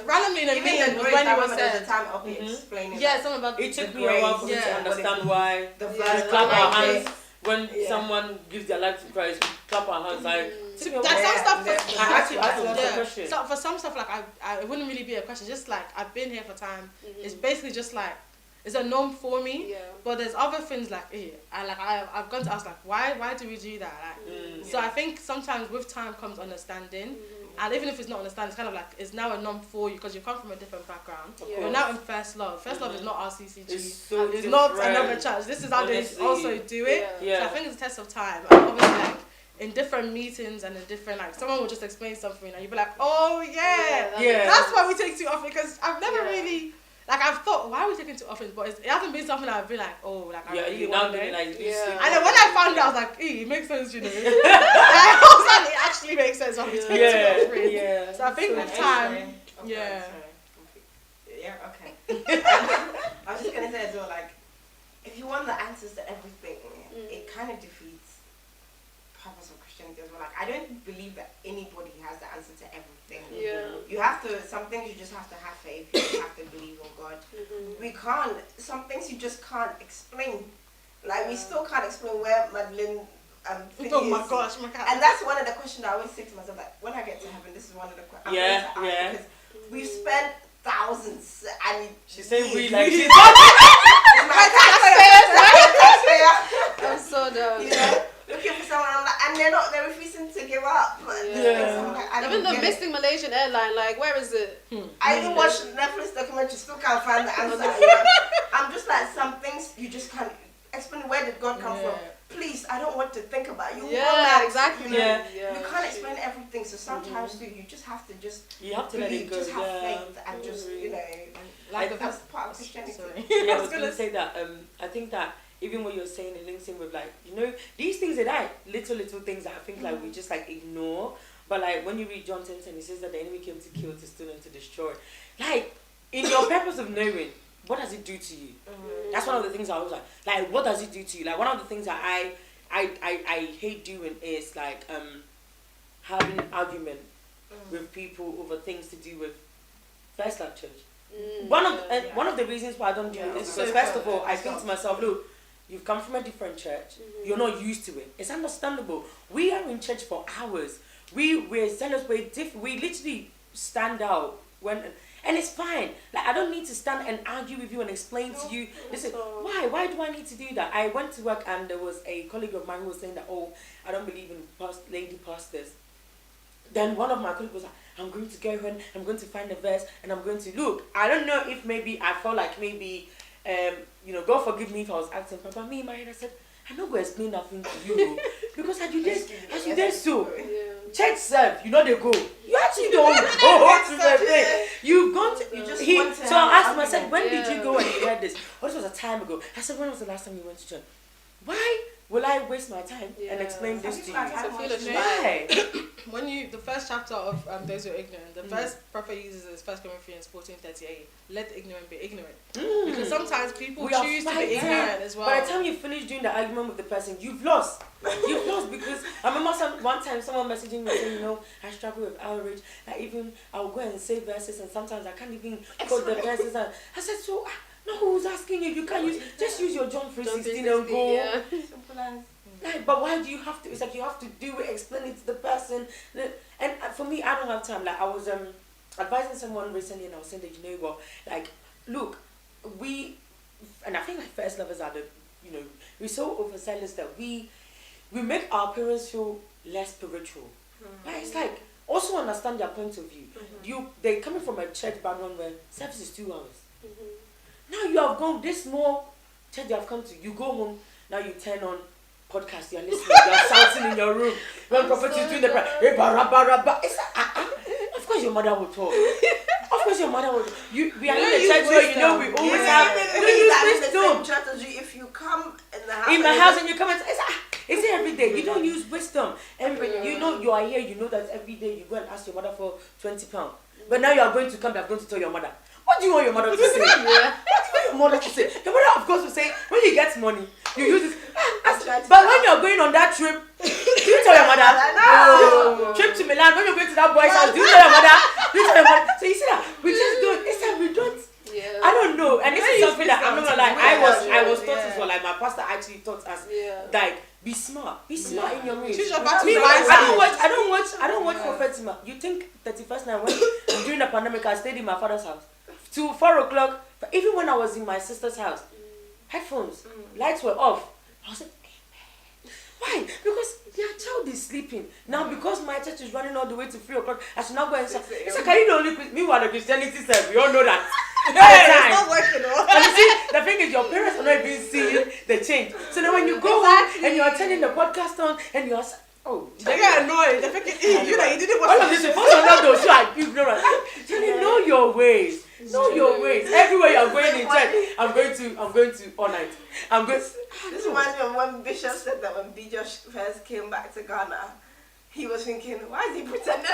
Randomly in a meeting was when you were said. Time up explaining. Yeah, something about it took me a while for me to understand why. The clap our hands. When someone gives their life to Christ, we clap our hands like. Some stuff. I actually asked a question. So for some stuff like I it wouldn't really be a question. Just like I've been here for time. It's basically just like it's a norm for me. But there's other things like I've gone to ask like why do we do that? Like, so I think sometimes with time comes understanding. And even if it's not understanding, it's kind of like it's now a norm for you because you come from a different background. You're now in First Love. First Love is not RCCG. It's not another church. This is how they also do it. So I think it's a test of time. And obviously, like in different meetings and in different like someone will just explain something and you'll be like, oh that's why we take 2 often because I've never really. Like I've thought, why are we taking 2 offerings? But it hasn't been something I've been like, oh, like I really want it. Like, and then when I found out, I was like, it makes sense, you know. I was like, it actually makes sense when we take 2 offerings. So I think with time, okay. I was just gonna say as well, like, if you want the answers to everything, it kind of defeats the purpose of Christianity as well. Like, I don't believe that anybody has the answer to everything. You have to, some things you just have to have faith, you just have to believe in God. We can't, some things you just can't explain. Like, we still can't explain where Madeline oh my gosh, my God. And that's one of the questions I always say to myself, like, when I get to heaven, this is one of the questions I'm going to ask, because we've spent thousands, and she's saying we like she's my taxpayer. I'm so dumb. You know, looking for someone, I'm like, and they're refusing to give up. Even the missing Malaysian airline, like, where is it? I even watched Netflix documentary, still can't find the answer. You know? I'm just like, some things you just can't explain. Where did God come from? please, I don't want to think about it. You Yeah, want that, exactly. You know, Yeah. you can't explain everything. So sometimes you just have to You have to let it go. just have Yeah. faith and just, you know, Like that's part of Christianity. Sorry. Yeah, I was gonna say that. I think that even what you're saying, it links in with like, you know, these things that little things that I think like we just like ignore. But like when you read John 10:10, it says that the enemy came to kill, to steal, and to destroy. Like in your purpose of knowing, what does it do to you? That's one of the things I was like, what does it do to you? Like one of the things that I hate doing is like having an argument with people over things to do with First Love Church. One of the reasons why I don't do it is because first of all, I think to myself, look, you've come from a different church. You're not used to it. It's understandable. We are in church for hours. We're zealous. We literally stand out and it's fine. Like I don't need to stand and argue with you and explain to you. Listen, why do I need to do that? I went to work and there was a colleague of mine who was saying that, oh, I don't believe in lady pastors. Then one of my colleagues was like, I'm going to go and I'm going to find a verse and I'm going to look. I don't know if maybe I felt like maybe, God forgive me if I was acting, but me in my head I said, I'm not going to explain that thing to you because as you did so. Church serve, you know they go. You actually don't go to the thing. You've gone to. So I asked him. I said, when did you go and you heard this? Oh, this was a time ago. I said, when was the last time you went to church? Why will I waste my time and explain this to you? Why? When the first chapter of Those Who Are Ignorant, the first prophet uses is 1 Corinthians 14:38. Let the ignorant be ignorant. Because sometimes people choose to be ignorant as well. By the time you finish doing the argument with the person, you've lost. You've lost because I remember one time someone messaging me saying, I struggle with outreach. Like even I'll go and say verses and sometimes I can't even quote the verses. And I said, so no, who's asking you? You can't just use your John 3:16 and go. Yeah. Simple as. Like, but why do you have to? It's like you have to do it, explain it to the person. And for me, I don't have time. Like I was advising someone recently, and I was saying that like, look, and I think like first lovers are we're so overzealous that we make our parents feel less spiritual. Like it's like also understand their point of view. They're coming from a church background where service is 2 hours. Now you have gone this small church you have come to. You go home now. You turn on podcast, you're listening, you're shouting in your room. When prophet is doing the prayer, it's like, of course your mother will talk. Of course your mother will talk. We are in the church where we always have. If you come in my house and you come and it's every day. You don't use wisdom. And you are here, you know that every day you go and ask your mother for £20. But now you are going to come, you are going to tell your mother. What do you want your mother to say? What do you want your mother to say? Your mother, of course, will say, when you get money, you use it. But when you're going on that trip, do you tell your mother? No. Trip to Milan, when you're going to that boy's house, do you tell your mother? Do you tell your mother? So you see that? We just don't. It's like we don't. Yeah. I don't know. And this is something that I'm not gonna lie. I was taught as well. Like my pastor actually taught us, like, be smart. Be smart in your ways. I don't watch Prophet. You think 31st night when during the pandemic I stayed in my father's house till 4 o'clock. Even when I was in my sister's house, headphones, lights were off. I was like, why? Because their child is sleeping. Now because my church is running all the way to 3 o'clock, I should not go and say, it's like, are you the only meanwhile the Christianity said, we all know that. It's not working. And you see, the thing is your parents are not even seeing the change. So then when you go home and you are turning the podcast on and you are they get annoyed. They're thinking, you didn't watch all of this. First of all, those who are ignorant. You know your ways. Know your ways. Everywhere you are going in church, I'm going to all night. This reminds me of when Bishop said that when B. Josh first came back to Ghana, he was thinking, why is he pretending?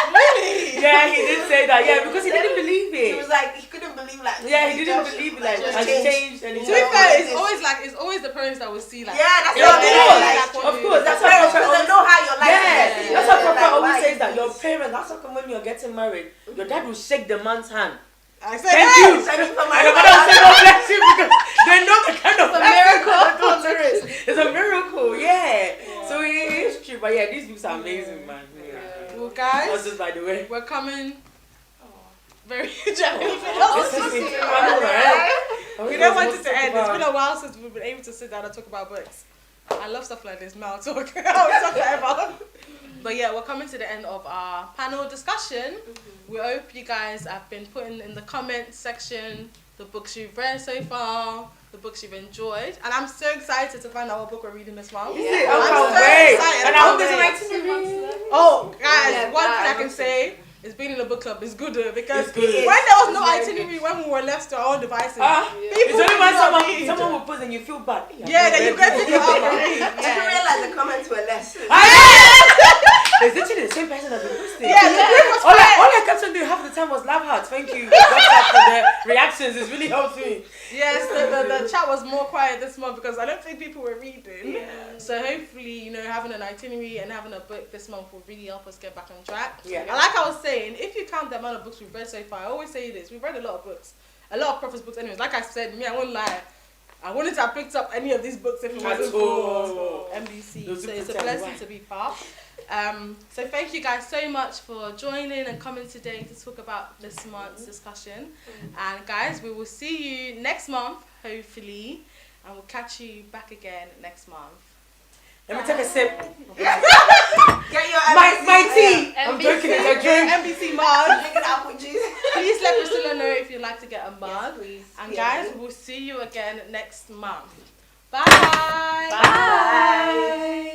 Really? Yeah, he did say that. Yeah, because he didn't believe it. He was like, he couldn't believe like. Yeah, he didn't believe it. Like, has changed. And to be fair, it's always the parents that will see like. Yeah, that's of course. That's why Prophet always know how your life is. That's why Prophet always says that your parents. That's how come when you're getting married, your dad will shake the man's hand. I said, thank you. And the mother will say, God bless you, because they know the kind of miracle. It's a miracle, yeah. So it is true, but yeah, these books are amazing, man. Yeah. Well, guys, that's just by the way. We're coming. Very We don't want it to end. It's been a while since we've been able to sit down and talk about books. I love stuff like this. Now talk forever. But yeah, we're coming to the end of our panel discussion. We hope you guys have been putting in the comment section the books you've read so far, the books you've enjoyed. And I'm so excited to find out what book we're reading this month. Yeah. I'm I so can't wait. excited. And I hope there's an itinerary. Oh, guys, Yeah, one thing I that can looks say is being in a book club is good because It's good. when there was no It's very itinerary, when we were left to our own devices, It's people only did when not read. someone will pause and you feel bad. Yeah, then you get to pick it up and read. I didn't realize the comments were less. It's literally the same person that's been posting. Yeah, the group was All quiet. I kept on doing half the time was laugh hearts. Thank you, WhatsApp, for the reactions. It's really helped me. Yes, the chat was more quiet this month because I don't think people were reading. Yeah. So hopefully, having an itinerary and having a book this month will really help us get back on track. Yeah. And like I was saying, if you count the amount of books we've read so far, I always say this, we've read a lot of books. A lot of Prophet's books anyways. Like I said, I won't lie. I wouldn't have picked up any of these books if it wasn't for MBC. So it's a blessing to be part. So thank you guys so much for joining and coming today to talk about this month's discussion. And guys, we will see you next month, hopefully, and we'll catch you back again next month. Let me take a sip. Get your My tea. I'm MBC. joking. It's a drink. MBC mug. Drinking apple juice. Please let Priscilla know if you'd like to get a mug. Yes, please. And Yeah. guys, we'll see you again next month. Bye. Bye.